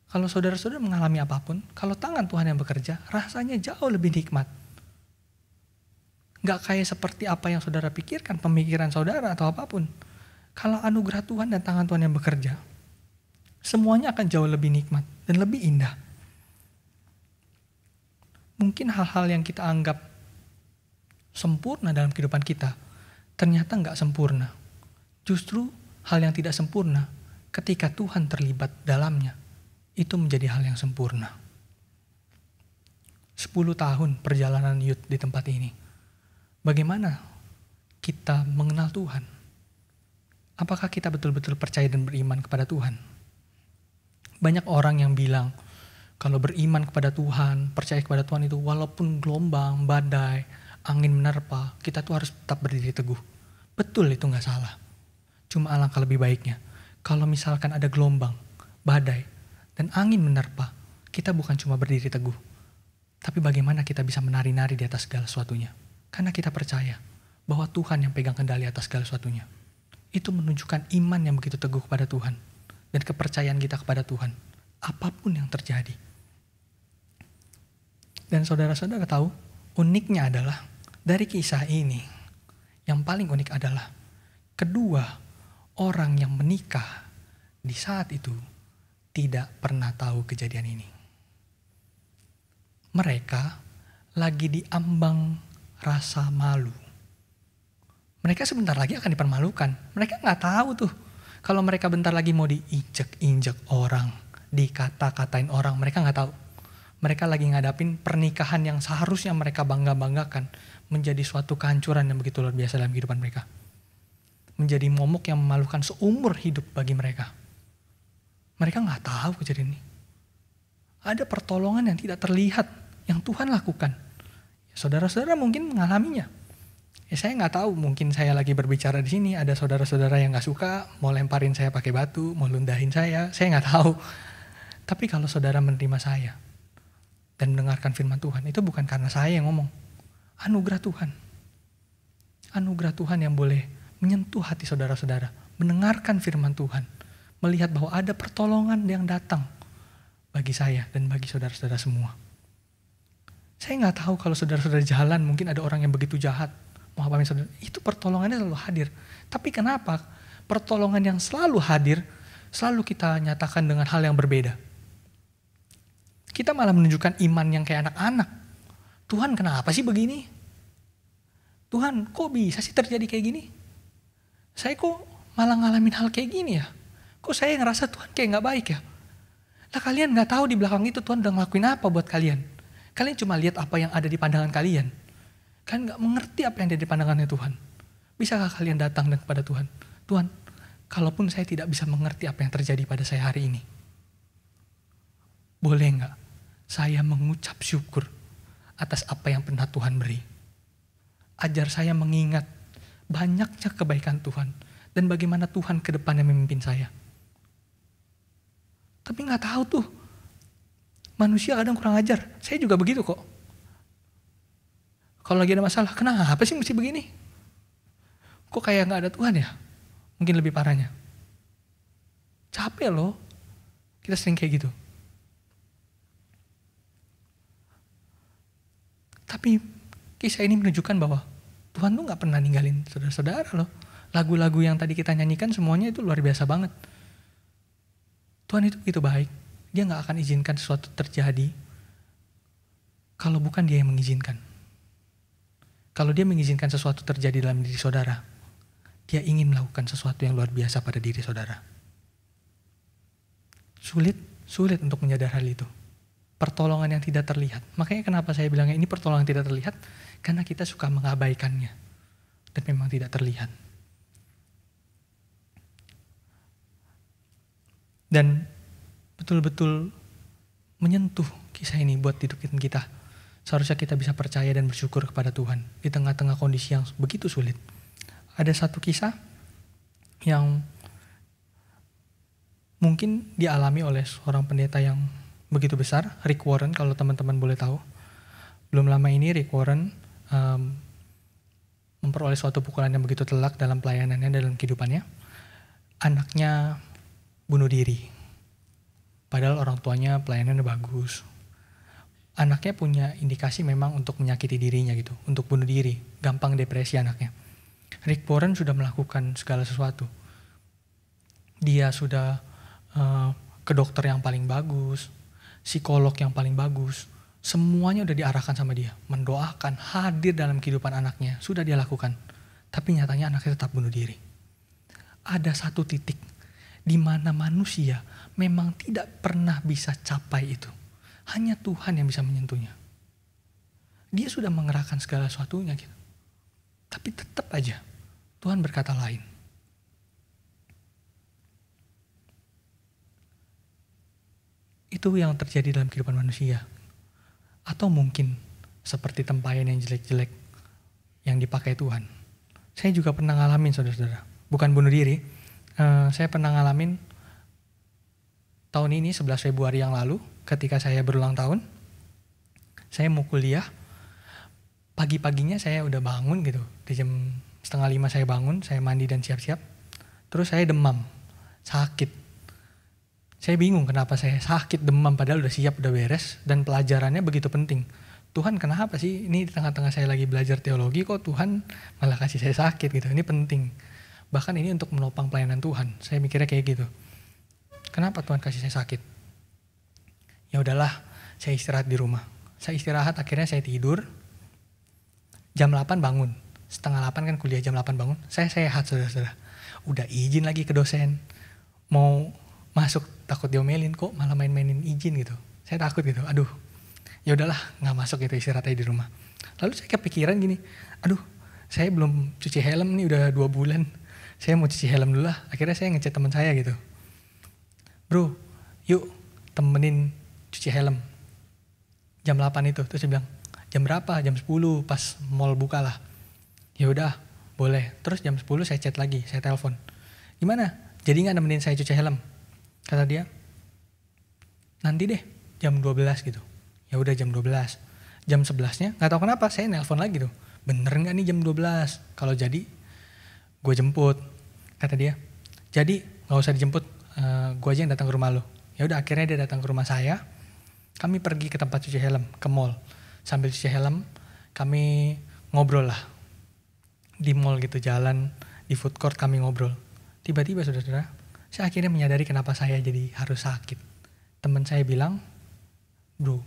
Kalau saudara-saudara mengalami apapun, kalau tangan Tuhan yang bekerja, rasanya jauh lebih nikmat. Gak kayak seperti apa yang saudara pikirkan, pemikiran saudara atau apapun. Kalau anugerah Tuhan dan tangan Tuhan yang bekerja, semuanya akan jauh lebih nikmat dan lebih indah. Mungkin hal-hal yang kita anggap sempurna dalam kehidupan kita, ternyata gak sempurna. Justru hal yang tidak sempurna, ketika Tuhan terlibat dalamnya, itu menjadi hal yang sempurna. 10 tahun perjalanan youth di tempat ini. Bagaimana kita mengenal Tuhan? Apakah kita betul-betul percaya dan beriman kepada Tuhan? Banyak orang yang bilang, kalau beriman kepada Tuhan, percaya kepada Tuhan itu walaupun gelombang, badai, angin menerpa, kita tuh harus tetap berdiri teguh. Betul, itu gak salah. Cuma alangkah lebih baiknya, kalau misalkan ada gelombang, badai, dan angin menerpa, kita bukan cuma berdiri teguh. Tapi bagaimana kita bisa menari-nari di atas segala sesuatunya. Karena kita percaya bahwa Tuhan yang pegang kendali atas segala sesuatunya. Itu menunjukkan iman yang begitu teguh kepada Tuhan. Dan kepercayaan kita kepada Tuhan. Apapun yang terjadi. Dan saudara-saudara tahu, uniknya adalah dari kisah ini, yang paling unik adalah kedua orang yang menikah di saat itu tidak pernah tahu kejadian ini. Mereka lagi diambang rasa malu. Mereka sebentar lagi akan dipermalukan. Mereka gak tahu tuh. Kalau mereka bentar lagi mau diinjek-injek orang, dikata-katain orang, mereka gak tahu. Mereka lagi ngadapin pernikahan yang seharusnya mereka bangga-banggakan menjadi suatu kehancuran yang begitu luar biasa dalam kehidupan mereka. Menjadi momok yang memalukan seumur hidup bagi mereka. Mereka gak tahu kejadian ini. Ada pertolongan yang tidak terlihat yang Tuhan lakukan. Saudara-saudara mungkin mengalaminya. Saya gak tahu, mungkin saya lagi berbicara di sini, ada saudara-saudara yang gak suka, mau lemparin saya pakai batu, mau lundahin saya gak tahu. Tapi kalau saudara menerima saya dan mendengarkan firman Tuhan, itu bukan karena saya yang ngomong. Anugerah Tuhan. Anugerah Tuhan yang boleh menyentuh hati saudara-saudara, mendengarkan firman Tuhan, melihat bahwa ada pertolongan yang datang bagi saya dan bagi saudara-saudara semua. Saya gak tahu kalau saudara-saudara jalan, mungkin ada orang yang begitu jahat, mau apain saudara, itu pertolongannya selalu hadir. Tapi kenapa pertolongan yang selalu hadir, selalu kita nyatakan dengan hal yang berbeda? Kita malah menunjukkan iman yang kayak anak-anak. Tuhan kenapa sih begini? Tuhan kok bisa sih terjadi kayak gini? Saya kok malah ngalamin hal kayak gini ya? Kok saya ngerasa Tuhan kayak gak baik ya? Lah kalian gak tahu di belakang itu Tuhan udah ngelakuin apa buat kalian. Kalian cuma lihat apa yang ada di pandangan kalian. Kalian gak mengerti apa yang ada di pandangannya Tuhan. Bisakah kalian datang dan kepada Tuhan? Tuhan, kalaupun saya tidak bisa mengerti apa yang terjadi pada saya hari ini, boleh gak saya mengucap syukur atas apa yang pernah Tuhan beri? Ajar saya mengingat banyaknya kebaikan Tuhan dan bagaimana Tuhan ke depannya memimpin saya. Tapi gak tahu tuh, manusia kadang kurang ajar. Saya juga begitu kok. Kalau lagi ada masalah, kenapa sih mesti begini? Kok kayak gak ada Tuhan ya? Mungkin lebih parahnya. Capek loh, kita sering kayak gitu. Tapi kisah ini menunjukkan bahwa Tuhan tuh gak pernah ninggalin saudara-saudara loh. Lagu-lagu yang tadi kita nyanyikan semuanya itu luar biasa banget. Tuhan itu begitu baik. Dia gak akan izinkan sesuatu terjadi kalau bukan dia yang mengizinkan. Kalau dia mengizinkan sesuatu terjadi dalam diri saudara, dia ingin melakukan sesuatu yang luar biasa pada diri saudara. Sulit untuk menyadari hal itu. Pertolongan yang tidak terlihat. Makanya kenapa saya bilangnya ini pertolongan yang tidak terlihat, karena kita suka mengabaikannya. Dan memang tidak terlihat. Dan betul-betul menyentuh kisah ini buat hidup kita. Seharusnya kita bisa percaya dan bersyukur kepada Tuhan di tengah-tengah kondisi yang begitu sulit. Ada satu kisah yang mungkin dialami oleh seorang pendeta yang begitu besar, Rick Warren, kalau teman-teman boleh tahu. Belum lama ini Rick Warren memperoleh suatu pukulan yang begitu telak dalam pelayanannya, dalam kehidupannya. Anaknya bunuh diri. Padahal orang tuanya pelayanannya bagus. Anaknya punya indikasi memang untuk menyakiti dirinya gitu, untuk bunuh diri, gampang depresi anaknya. Rick Warren sudah melakukan segala sesuatu. Dia sudah ke dokter yang paling bagus, psikolog yang paling bagus, semuanya udah diarahkan sama dia, mendoakan, hadir dalam kehidupan anaknya, sudah dia lakukan. Tapi nyatanya anaknya tetap bunuh diri. Ada satu titik di mana manusia memang tidak pernah bisa capai itu. Hanya Tuhan yang bisa menyentuhnya. Dia sudah mengerahkan segala sesuatunya gitu. Tapi tetap aja Tuhan berkata lain. Itu yang terjadi dalam kehidupan manusia. Atau mungkin seperti tempayan yang jelek-jelek yang dipakai Tuhan. Saya juga pernah ngalamin saudara-saudara. Bukan bunuh diri. Saya pernah ngalamin tahun ini 11 Februari yang lalu ketika saya berulang tahun. Saya mau kuliah. Pagi-paginya saya udah bangun gitu. Di jam 4:30 saya bangun, saya mandi dan siap-siap. Terus saya demam, sakit. Saya bingung kenapa saya sakit demam padahal udah siap, udah beres. Dan pelajarannya begitu penting. Tuhan kenapa sih ini di tengah-tengah saya lagi belajar teologi kok Tuhan malah kasih saya sakit gitu. Ini penting. Bahkan ini untuk menopang pelayanan Tuhan. Saya mikirnya kayak gitu. Kenapa Tuhan kasih saya sakit? Ya udahlah, saya istirahat di rumah. Saya istirahat, akhirnya saya tidur. Jam 8 bangun. 7:30 kan kuliah, jam 8 bangun. Saya sehat saudara-saudara. Udah izin lagi ke dosen. Mau masuk takut diomelin kok malah main-mainin izin gitu. Saya takut gitu. Aduh. Ya udahlah, enggak masuk gitu, istirahat aja di rumah. Lalu saya kepikiran gini. Aduh, saya belum cuci helm nih udah 2 bulan. Saya mau cuci helm dulu lah. Akhirnya saya ngechat teman saya gitu. Bro, yuk temenin cuci helm. Jam 8 itu. Terus dia bilang, jam berapa? Jam 10 pas mall buka lah. Ya udah, boleh. Terus jam 10 saya chat lagi, saya telepon. Gimana? Jadi gak nemenin saya cuci helm? Kata dia, nanti deh jam 12 gitu. Ya udah jam 12. Jam 11-nya gak tahu kenapa saya nelpon lagi tuh. Bener gak nih jam 12? Kalau jadi gue jemput. Kata dia, jadi gak usah dijemput, gue aja yang datang ke rumah lo. Ya udah akhirnya dia datang ke rumah saya. Kami pergi ke tempat cuci helm, ke mall. Sambil cuci helm, kami ngobrol lah. Di mall gitu, jalan, di food court kami ngobrol. Tiba-tiba saudara-saudara, saya akhirnya menyadari kenapa saya jadi harus sakit. Teman saya bilang, bro,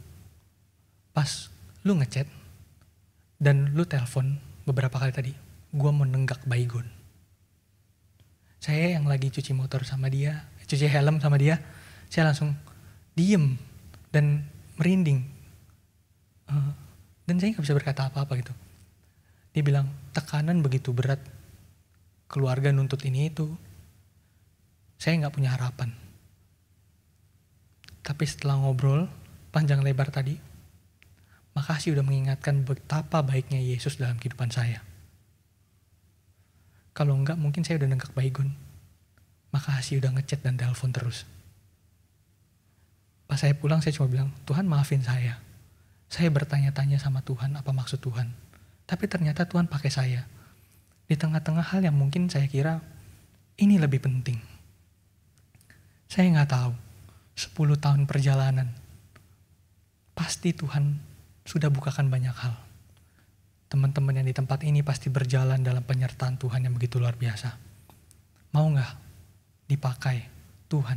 pas lu ngechat dan lu telepon beberapa kali tadi, gue mau nenggak baygon. Saya yang lagi cuci motor sama dia, cuci helm sama dia, saya langsung diem dan merinding. Dan saya gak bisa berkata apa-apa gitu. Dia bilang, tekanan begitu berat. Keluarga nuntut ini itu. Saya gak punya harapan. Tapi setelah ngobrol panjang lebar tadi, makasih udah mengingatkan betapa baiknya Yesus dalam kehidupan saya. Kalau enggak mungkin saya udah nenggak baygon. Makasih udah ngechat dan telepon terus. Pas saya pulang saya cuma bilang, Tuhan maafin saya. Saya bertanya-tanya sama Tuhan apa maksud Tuhan. Tapi ternyata Tuhan pakai saya. Di tengah-tengah hal yang mungkin saya kira ini lebih penting. Saya gak tahu. 10 tahun perjalanan. Pasti Tuhan sudah bukakan banyak hal. Teman-teman yang di tempat ini pasti berjalan dalam penyertaan Tuhan yang begitu luar biasa. Mau gak dipakai Tuhan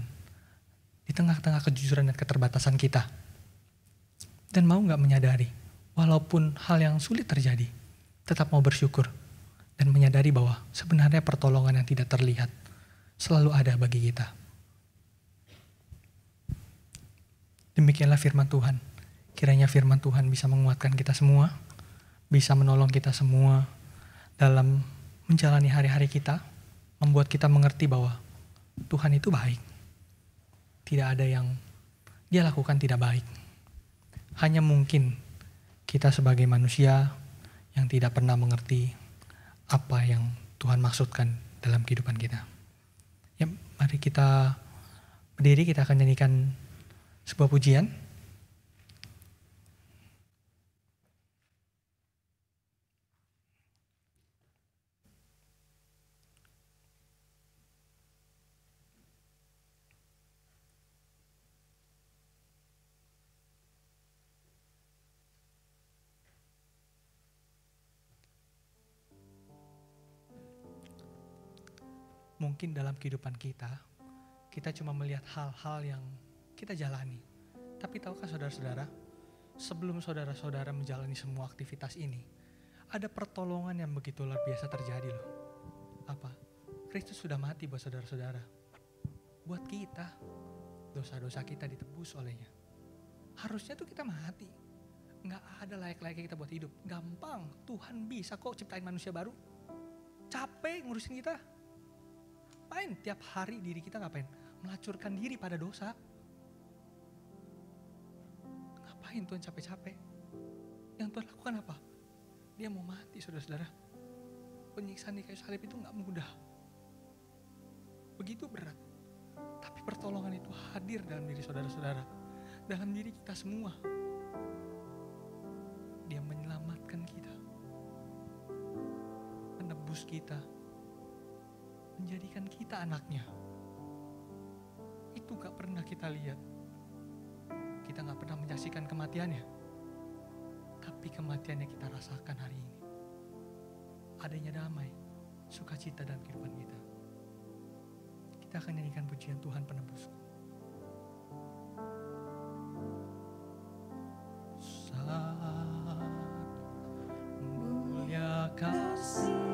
di di tengah-tengah kejujuran dan keterbatasan kita. Dan mau gak menyadari, walaupun hal yang sulit terjadi, tetap mau bersyukur. Dan menyadari bahwa sebenarnya pertolongan yang tidak terlihat selalu ada bagi kita. Demikianlah firman Tuhan. Kiranya firman Tuhan bisa menguatkan kita semua, bisa menolong kita semua dalam menjalani hari-hari kita, membuat kita mengerti bahwa Tuhan itu baik. Tidak ada yang Dia lakukan tidak baik. Hanya mungkin kita sebagai manusia yang tidak pernah mengerti apa yang Tuhan maksudkan dalam kehidupan kita. Ya, mari kita berdiri, kita akan nyanyikan sebuah pujian. Mungkin dalam kehidupan kita cuma melihat hal-hal yang kita jalani. Tapi tahukah saudara-saudara, sebelum saudara-saudara menjalani semua aktivitas ini, ada pertolongan yang begitu luar biasa terjadi loh. Apa? Kristus sudah mati buat saudara-saudara. Buat kita, dosa-dosa kita ditebus olehnya. Harusnya tuh kita mati. Nggak ada layak-layaknya kita buat hidup. Gampang, Tuhan bisa kok ciptain manusia baru. Capek ngurusin kita. Ngapain tiap hari diri kita ngapain? Melacurkan diri pada dosa. Ngapain Tuhan capek-capek? Yang Tuhan lakukan apa? Dia mau mati saudara-saudara. Penyiksaan di kayu salib itu gak mudah. Begitu berat. Tapi pertolongan itu hadir dalam diri saudara-saudara. Dalam diri kita semua. Dia menyelamatkan kita. Menebus kita. Menjadikan kita anaknya. Itu gak pernah kita lihat. Kita gak pernah menyaksikan kematiannya. Tapi kematiannya kita rasakan hari ini. Adanya damai, sukacita dalam kehidupan kita. Kita akan nyanyikan pujian Tuhan Penebus. Saat mulia kasih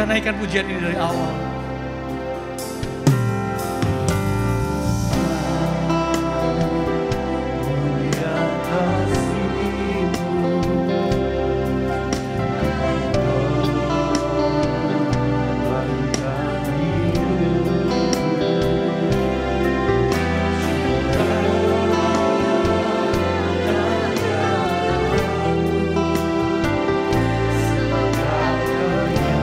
naikkan pujian ini dari awal. Segala yang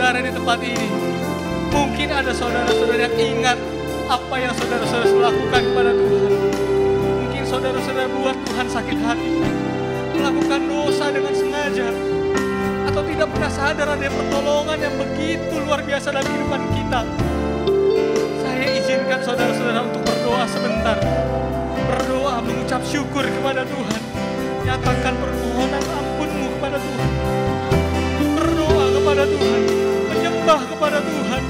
saudara-saudara di tempat ini. Mungkin ada saudara-saudara yang ingat apa yang saudara-saudara lakukan kepada Tuhan. Mungkin saudara-saudara buat Tuhan sakit hati, melakukan dosa dengan sengaja, atau tidak pernah sadar ada pertolongan yang begitu luar biasa dalam kehidupan kita. Saya izinkan saudara-saudara untuk berdoa sebentar. Berdoa mengucap syukur kepada Tuhan. Nyatakan permohonan ampunmu kepada Tuhan. Berdoa kepada Tuhan, menyembah kepada Tuhan.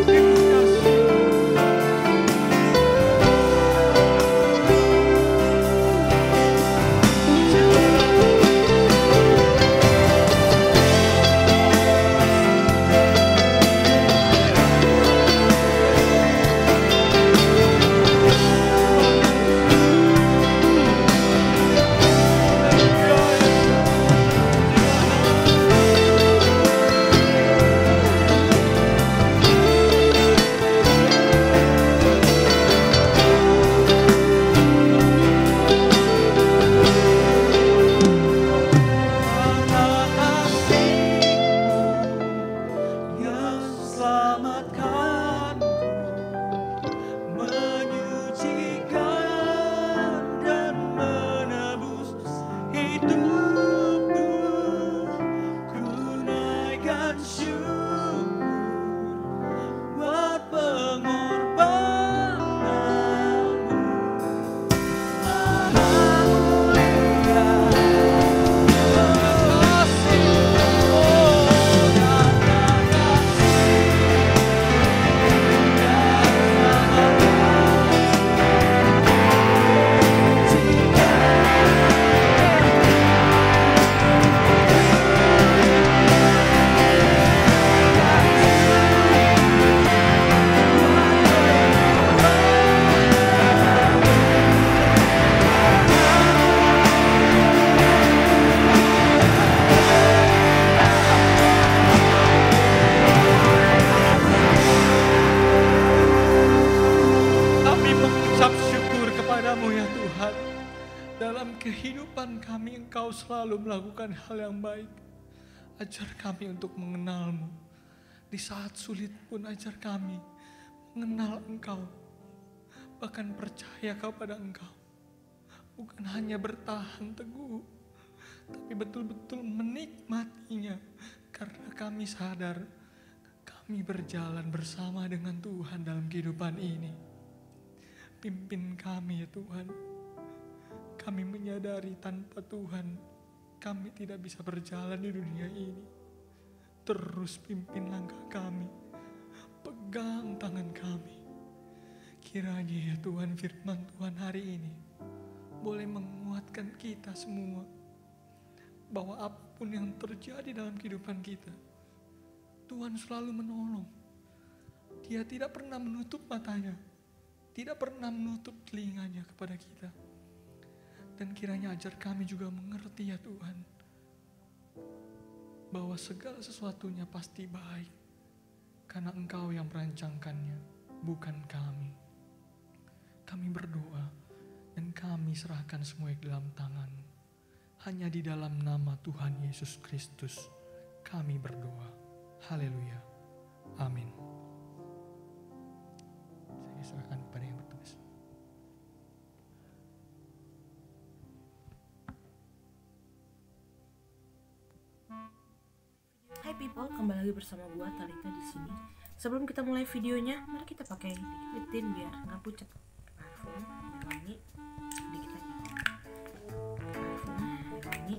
Terima kasih. Selalu melakukan hal yang baik. Ajar kami untuk mengenal-Mu. Di saat sulit pun ajar kami mengenal Engkau. Bahkan percaya kepada Engkau. Bukan hanya bertahan teguh, tapi betul-betul menikmatinya. Karena kami sadar kami berjalan bersama dengan Tuhan dalam kehidupan ini. Pimpin kami ya Tuhan. Kami menyadari tanpa Tuhan kami tidak bisa berjalan di dunia ini. Terus pimpin langkah kami. Pegang tangan kami. Kiranya ya Tuhan firman Tuhan hari ini boleh menguatkan kita semua. Bahwa apapun yang terjadi dalam kehidupan kita, Tuhan selalu menolong. Dia tidak pernah menutup matanya. Tidak pernah menutup telinganya kepada kita. Dan kiranya ajar kami juga mengerti ya Tuhan, bahwa segala sesuatunya pasti baik, karena Engkau yang merancangkannya, bukan kami. Kami berdoa, dan kami serahkan semua ke dalam tangan-Mu. Hanya di dalam nama Tuhan Yesus Kristus, kami berdoa. Haleluya. Amin. Saya serahkan kepada yang bertugas. Hai people, kembali lagi bersama gua Talita di sini. Sebelum kita mulai videonya, mari kita pakai dikit-dikitin biar nggak pucat. Parfum, wangi, dikit aja. Parfum, wangi.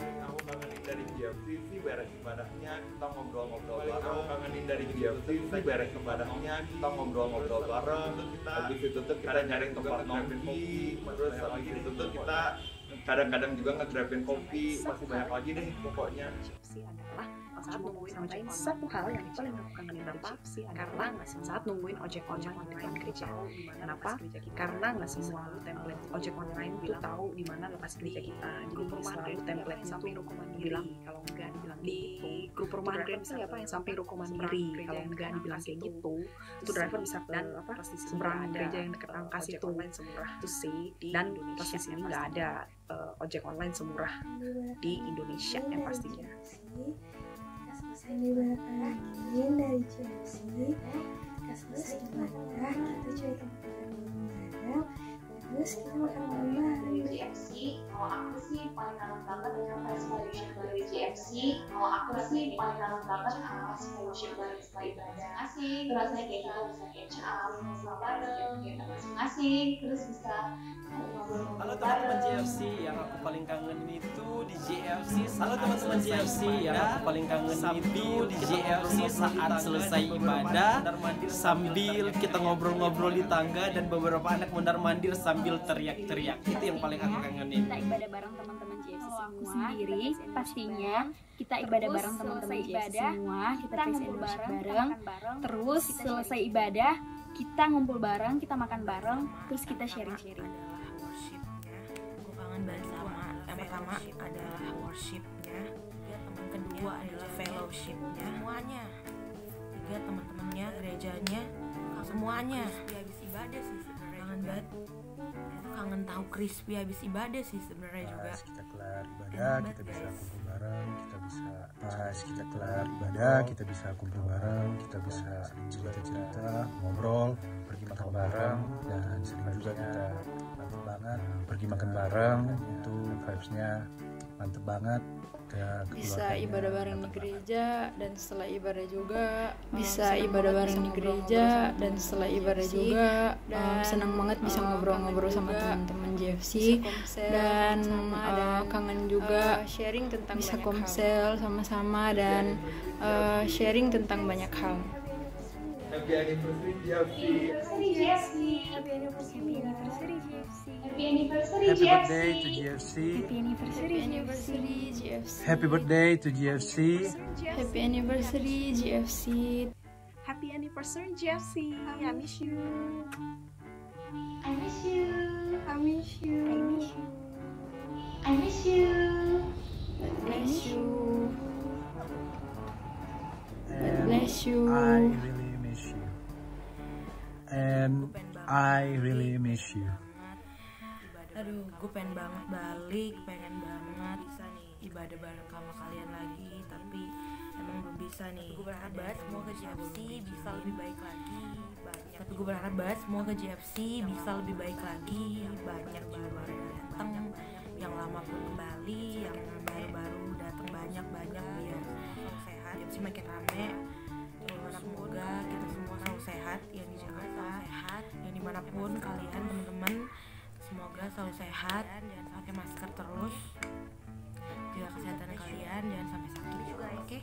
Kamu kangenin dari GFC sih beres ibadahnya, kita ngobrol-ngobrol bareng. Kamu kangenin dari GFC sih beres ibadahnya, kita ngobrol-ngobrol bareng. Habis itu tuh kita nyari tempat nongki, terus habis itu tuh kita kadang-kadang juga nge-grabin kopi, masih banyak lagi deh pokoknya. Adalah saat nungguin ojek satu hal yang paling aku kangenin dari Chipsy karena saat nungguin ojek online di depan gereja. Kenapa? Karena nggak semua template ojek online itu tahu di mana lokasi gereja kita. Jadi selalu template samping ruko mandiri. Kalau enggak dibilang di grup perumahan gereja apa yang samping ruko mandiri. Kalau enggak dibilang kayak gitu, itu driver bisa dan seberang gereja yang dekat Angkas itu. Itu sih dan pas di sini nggak ada. ojek online semurah di Indonesia yang pastinya. Kita selesai ibadah angin dari GFC, kita selesai ibadah, kita cari tempat bareng, terus kita makan malam dari GFC. Kalau aku sih paling kangen banget dengan fast fellowship dari GFC. Kalau aku sih paling kangen banget sama fast fellowship dari setelah ibadah asing. Rasanya kayak kita bisa catch up sama bareng, kayak masing-masing, terus bisa Halo teman-teman GFC, yang aku paling kangen itu di GFC. Halo teman-teman GFC, yang aku paling kangen itu di GFC saat selesai ibadah sambil kita ngobrol-ngobrol di tangga dan beberapa anak mondar-mandir sambil teriak-teriak. Itu yang paling aku kangenin. Kita ibadah bareng teman-teman GFC semua. Sendiri pastinya kita ibadah bareng teman-teman GFC semua. Kita ngumpul bareng, terus selesai ibadah kita ngumpul bareng, kita makan bareng, terus kita sharing-sharing. Gue kangen banget sama yang pertama adalah worshipnya, yang kedua adalah fellowshipnya, semuanya, tiga teman-temannya, gerejanya, semuanya. Habis ibadah sih sebenarnya kangen banget. Kangen tahu crispy habis ibadah sih sebenarnya juga. Pas kita kelar ibadah kita bisa kumpul bareng, kita bisa pas kita kelar ibadah kita bisa kumpul bareng, kita bisa cerita-cerita, ngobrol, pergi makan bareng, dan sering juga kita mantep banget pergi makan bareng. Itu vibes-nya mantep banget. Bisa ibadah bareng di gereja dan setelah ibadah juga bisa ibadah bareng di gereja dan setelah ibadah juga senang banget bisa ngobrol-ngobrol sama teman-teman GFC dan kangen juga sharing tentang bisa komsel sama-sama dan sharing tentang banyak hal. Happy anniversary GFC. Happy anniversary GFC. Happy anniversary Happy GFC. birthday to GFC. Happy anniversary GFC. Happy birthday to GFC. Happy anniversary GFC. Happy anniversary GFC. I miss you. I miss you. I miss you. I miss you. I miss you. Bless you. Bless you. I really miss you. And I really miss you. Aduh, gue pengen banget balik, pengen banget bisa nih ibadah bareng sama kalian lagi, tapi emang belum bisa nih. Gue berharap banget semua ke GFC bisa lebih baik lagi, banyak. Tapi gue berharap banget semua ke GFC bisa lebih baik lagi, banyak baru datang, yang lama pun kembali, yang baru-baru datang banyak biar selalu sehat, GFC makin rame. Semoga kita semua selalu sehat, yang di Jakarta sehat, yang dimanapun kalian teman-teman. Semoga selalu sehat, jangan pakai masker terus, jaga kesehatan kalian, jangan sampai sakit juga, oke?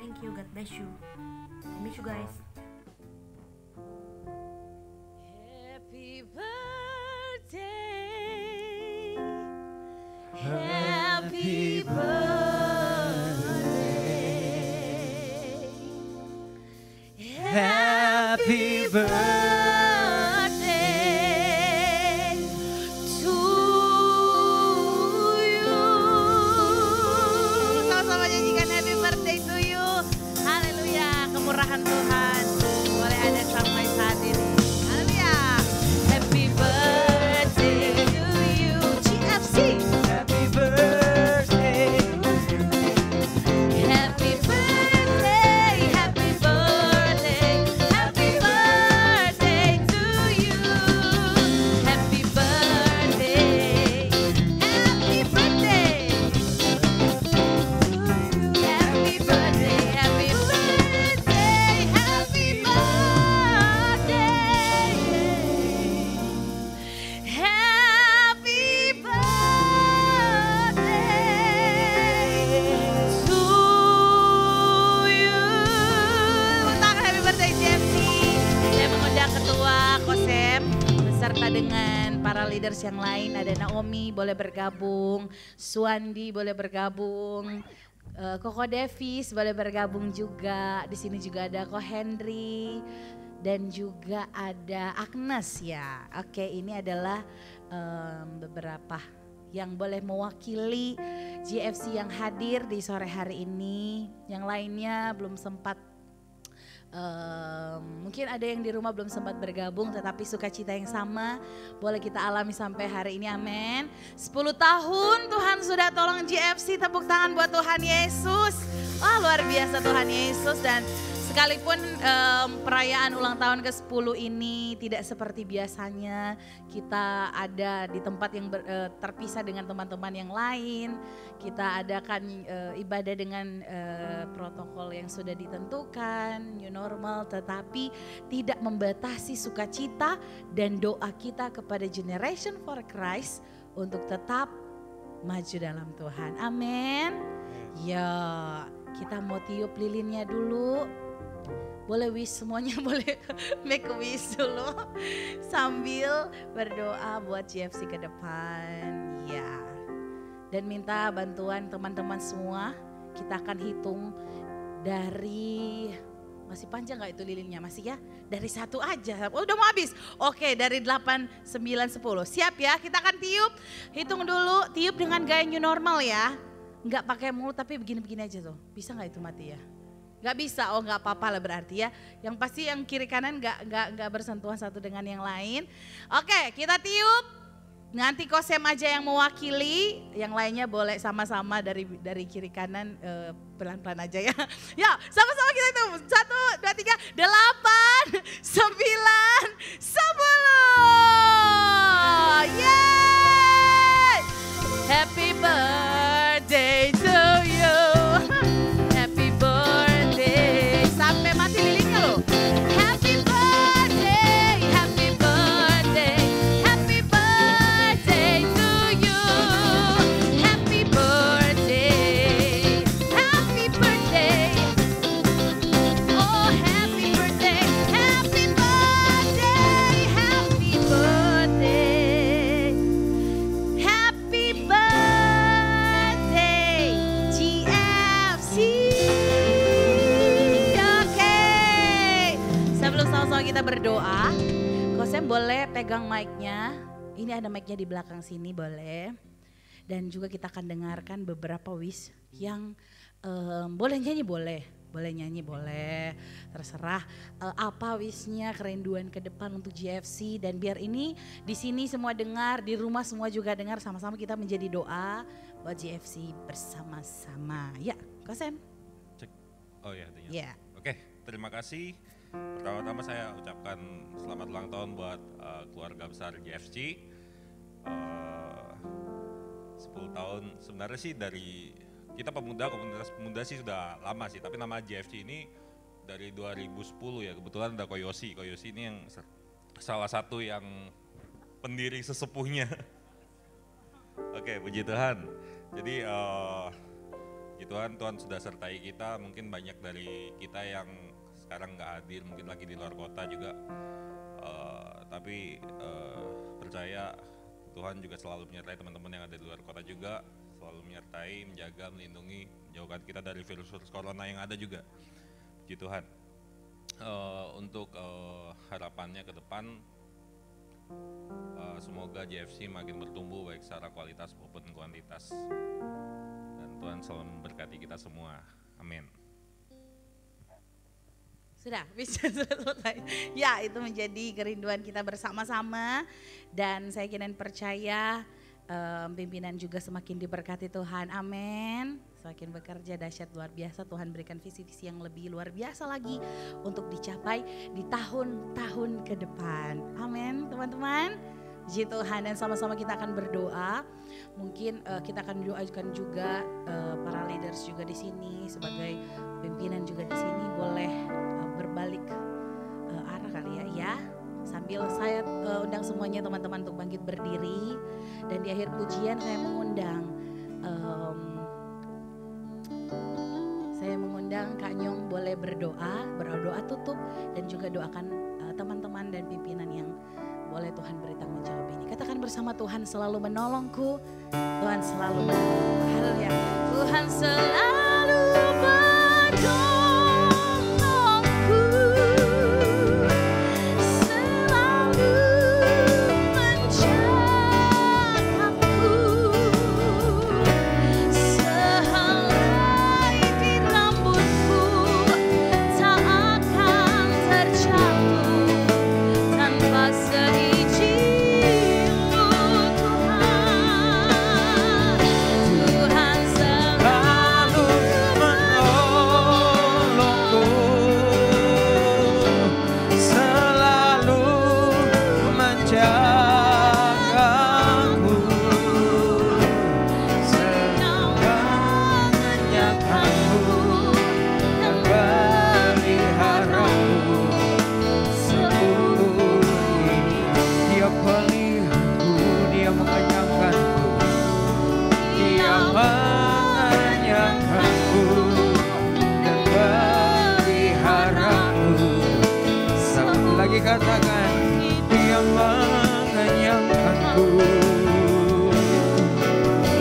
Thank you, God bless you. I miss you guys. Happy birthday. Happy birthday. Happy birthday to you. Sama-sama nyanyikan happy birthday to you. Haleluya, kemurahan Tuhan boleh ada sampai saat ini. Haleluya. Happy birthday to you GFC. Happy birthday. Happy birthday, happy birthday, happy birthday to you. Happy birthday, happy birthday to you. Happy birthday, happy birthday, happy birthday. Happy birthday to you. Tepuk tangan happy birthday GFC. Saya mengundang Ketua Kosem beserta dengan para leaders yang lain. Ada Naomi boleh bergabung, Suandi boleh bergabung, Koko Davis boleh bergabung juga. Di sini juga ada Ko Henry dan juga ada Agnes ya. Oke, ini adalah beberapa yang boleh mewakili GFC yang hadir di sore hari ini. Yang lainnya belum sempat Mungkin ada yang di rumah belum sempat bergabung tetapi sukacita yang sama boleh kita alami sampai hari ini, amin. 10 tahun Tuhan sudah tolong GFC, tepuk tangan buat Tuhan Yesus. Wah, luar biasa Tuhan Yesus. Dan sekalipun perayaan ulang tahun ke-10 ini tidak seperti biasanya, kita ada di tempat yang terpisah dengan teman-teman yang lain. Kita adakan ibadah dengan protokol yang sudah ditentukan, new normal, tetapi tidak membatasi sukacita dan doa kita kepada Generation for Christ untuk tetap maju dalam Tuhan. Amin. Ya, kita mau tiup lilinnya dulu. Boleh wish semuanya, boleh make a wish dulu sambil berdoa buat GFC ke depan. Ya. Dan minta bantuan teman-teman semua. Kita akan hitung dari, masih panjang gak itu lilinnya? Masih ya? Dari 1 aja. Oh, udah mau habis. Oke, dari 8, 9, 10. Siap ya? Kita akan tiup. Hitung dulu, tiup dengan gaya new normal ya. Enggak pakai mulut tapi begini-begini aja tuh. Bisa gak itu mati ya? Gak bisa, oh gak apa-apa lah berarti ya. Yang pasti yang kiri kanan gak bersentuhan satu dengan yang lain. Oke, kita tiup. Nanti Kosem aja yang mewakili, yang lainnya boleh sama-sama dari kiri kanan pelan-pelan aja ya. Ya, sama-sama kita itu. 1, 2, 3, 8, 9, 10. Yeay! Happy birthday to you. Happy birthday. Sampai mati lilinnya loh. Happy birthday, happy birthday, happy birthday to you. Happy birthday, happy birthday. Oh, happy birthday, happy birthday, happy birthday. Happy birthday, GFC. Oke. Sebelum sama-sama kita berdoa, Kosem boleh pegang mic-nya. Ini ada mic-nya di belakang sini, boleh. Dan juga kita akan dengarkan beberapa wish yang boleh nyanyi, boleh. Boleh nyanyi, boleh. Terserah apa wishnya, kerinduan ke depan untuk GFC. Dan biar ini di sini semua dengar, di rumah semua juga dengar, sama-sama kita menjadi doa buat GFC bersama-sama. Ya, Kosem. Cek. Oh ya, artinya. Ya. Oke, terima kasih. Pertama-tama saya ucapkan selamat ulang tahun buat keluarga besar GFC. 10 tahun sebenarnya sih dari kita komunitas pemuda sih sudah lama sih, tapi nama GFC ini dari 2010 ya, kebetulan ada Koyosi ini yang salah satu yang pendiri sesepuhnya. Oke, puji Tuhan. Jadi puji Tuhan sudah sertai kita, mungkin banyak dari kita yang sekarang nggak hadir, mungkin lagi di luar kota juga, tapi percaya Tuhan juga selalu menyertai teman-teman yang ada di luar kota juga, selalu menyertai, menjaga, melindungi, menjauhkan kita dari virus corona yang ada juga. Puji Tuhan. Untuk harapannya ke depan, semoga GFC makin bertumbuh baik secara kualitas maupun kuantitas. Dan Tuhan selalu memberkati kita semua. Amin. Sudah, bisa selesai. Ya, itu menjadi kerinduan kita bersama-sama. Dan saya kira dan percaya pimpinan juga semakin diberkati Tuhan. Amin. Semakin bekerja dahsyat luar biasa. Tuhan berikan visi-visi yang lebih luar biasa lagi untuk dicapai di tahun-tahun ke depan. Amin, teman-teman. Puji Tuhan, dan sama-sama kita akan berdoa. Mungkin kita akan doakan juga para leaders juga di sini, sebagai pimpinan juga di sini boleh berbalik arah kali ya. Sambil saya undang semuanya teman-teman untuk bangkit berdiri, dan di akhir pujian saya mengundang Kak Nyong boleh berdoa tutup, dan juga doakan teman-teman dan pimpinan yang boleh Tuhan beri tanggung jawab ini. Katakan bersama, Tuhan selalu menolongku, Tuhan selalu menolongku. Haleluya. Tuhan selalu menolongku. Sehelai di rambutku tak akan mengenyangkanku dan peliharamu. Satu lagi katakan, Dia mengenyangkanku.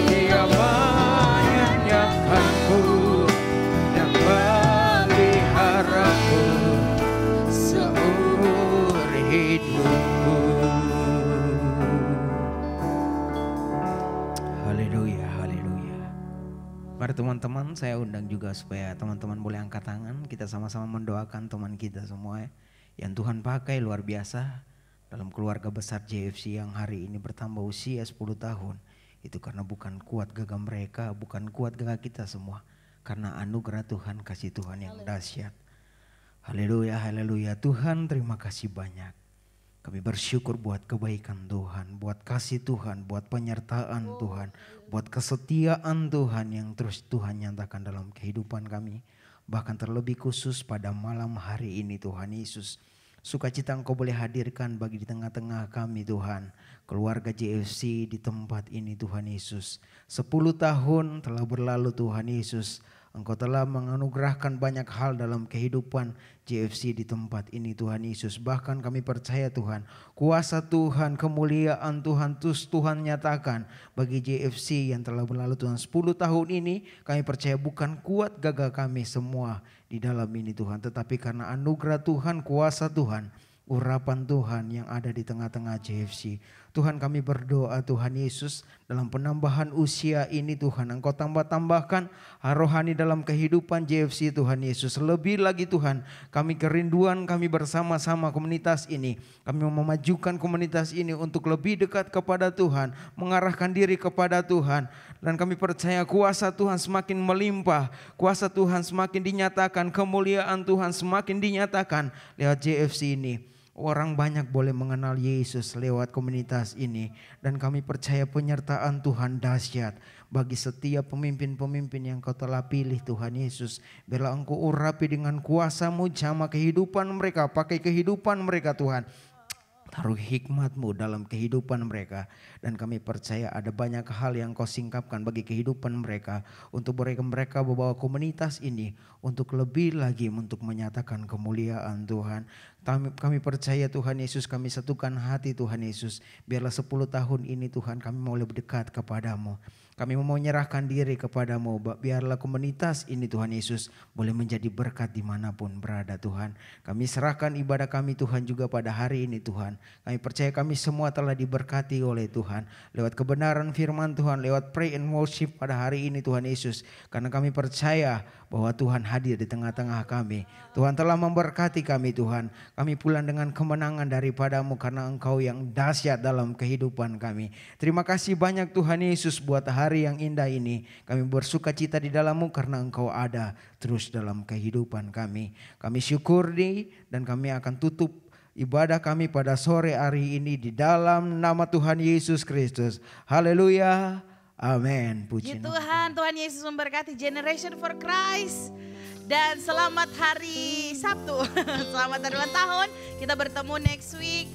Dia mengenyangkanku dan peliharaku seumur hidupku. Haleluya, haleluya. Mari teman-teman, saya undang juga supaya teman-teman boleh angkat tangan. Kita sama-sama mendoakan teman kita semua ya, yang Tuhan pakai luar biasa dalam keluarga besar JFC yang hari ini bertambah usia 10 tahun. Itu karena bukan kuat gagah mereka, bukan kuat gagah kita semua, karena anugerah Tuhan, kasih Tuhan yang dahsyat. Haleluya, haleluya. Tuhan, terima kasih banyak. Kami bersyukur buat kebaikan Tuhan, buat kasih Tuhan, buat penyertaan Tuhan, buat kesetiaan Tuhan yang terus Tuhan nyatakan dalam kehidupan kami. Bahkan terlebih khusus pada malam hari ini Tuhan Yesus, sukacita Engkau boleh hadirkan bagi di tengah-tengah kami Tuhan. Keluarga JFC di tempat ini Tuhan Yesus. 10 tahun telah berlalu Tuhan Yesus. Engkau telah menganugerahkan banyak hal dalam kehidupan JFC di tempat ini Tuhan Yesus. Bahkan kami percaya Tuhan, kuasa Tuhan, kemuliaan Tuhan, terus Tuhan nyatakan bagi JFC yang telah berlalu Tuhan 10 tahun ini. Kami percaya bukan kuat gagah kami semua di dalam ini Tuhan, tetapi karena anugerah Tuhan, kuasa Tuhan, urapan Tuhan yang ada di tengah-tengah JFC. Tuhan, kami berdoa Tuhan Yesus, dalam penambahan usia ini Tuhan, Engkau tambah-tambahkan rohani dalam kehidupan JFC Tuhan Yesus. Lebih lagi Tuhan, kami kerinduan kami bersama-sama komunitas ini. Kami mau memajukan komunitas ini untuk lebih dekat kepada Tuhan, mengarahkan diri kepada Tuhan. Dan kami percaya kuasa Tuhan semakin melimpah, kuasa Tuhan semakin dinyatakan, kemuliaan Tuhan semakin dinyatakan lewat JFC ini. Orang banyak boleh mengenal Yesus lewat komunitas ini. Dan kami percaya penyertaan Tuhan dahsyat bagi setiap pemimpin-pemimpin yang Kau telah pilih Tuhan Yesus. Biarlah Engkau urapi dengan kuasa-Mu jamah kehidupan mereka, pakai kehidupan mereka Tuhan. Taruh hikmat-Mu dalam kehidupan mereka. Dan kami percaya ada banyak hal yang Kau singkapkan bagi kehidupan mereka. Untuk mereka membawa komunitas ini untuk lebih lagi untuk menyatakan kemuliaan Tuhan. Kami percaya Tuhan Yesus, kami satukan hati Tuhan Yesus. Biarlah 10 tahun ini Tuhan kami mau lebih dekat kepadamu. Kami mau menyerahkan diri kepadamu. Biarlah komunitas ini Tuhan Yesus boleh menjadi berkat dimanapun berada Tuhan. Kami serahkan ibadah kami Tuhan juga pada hari ini Tuhan. Kami percaya kami semua telah diberkati oleh Tuhan. Lewat kebenaran firman Tuhan, lewat pray and worship pada hari ini Tuhan Yesus. Karena kami percaya bahwa Tuhan hadir di tengah-tengah kami. Tuhan telah memberkati kami Tuhan. Kami pulang dengan kemenangan daripadamu karena Engkau yang dahsyat dalam kehidupan kami. Terima kasih banyak Tuhan Yesus buat hari yang indah ini. Kami bersuka cita di dalam-Mu karena Engkau ada terus dalam kehidupan kami. Kami syukuri dan kami akan tutup ibadah kami pada sore hari ini di dalam nama Tuhan Yesus Kristus. Haleluya. Amin. Puji Tuhan, Tuhan Yesus memberkati Generation for Christ. Dan selamat hari Sabtu. Selamat hari ulang tahun. Kita bertemu next week.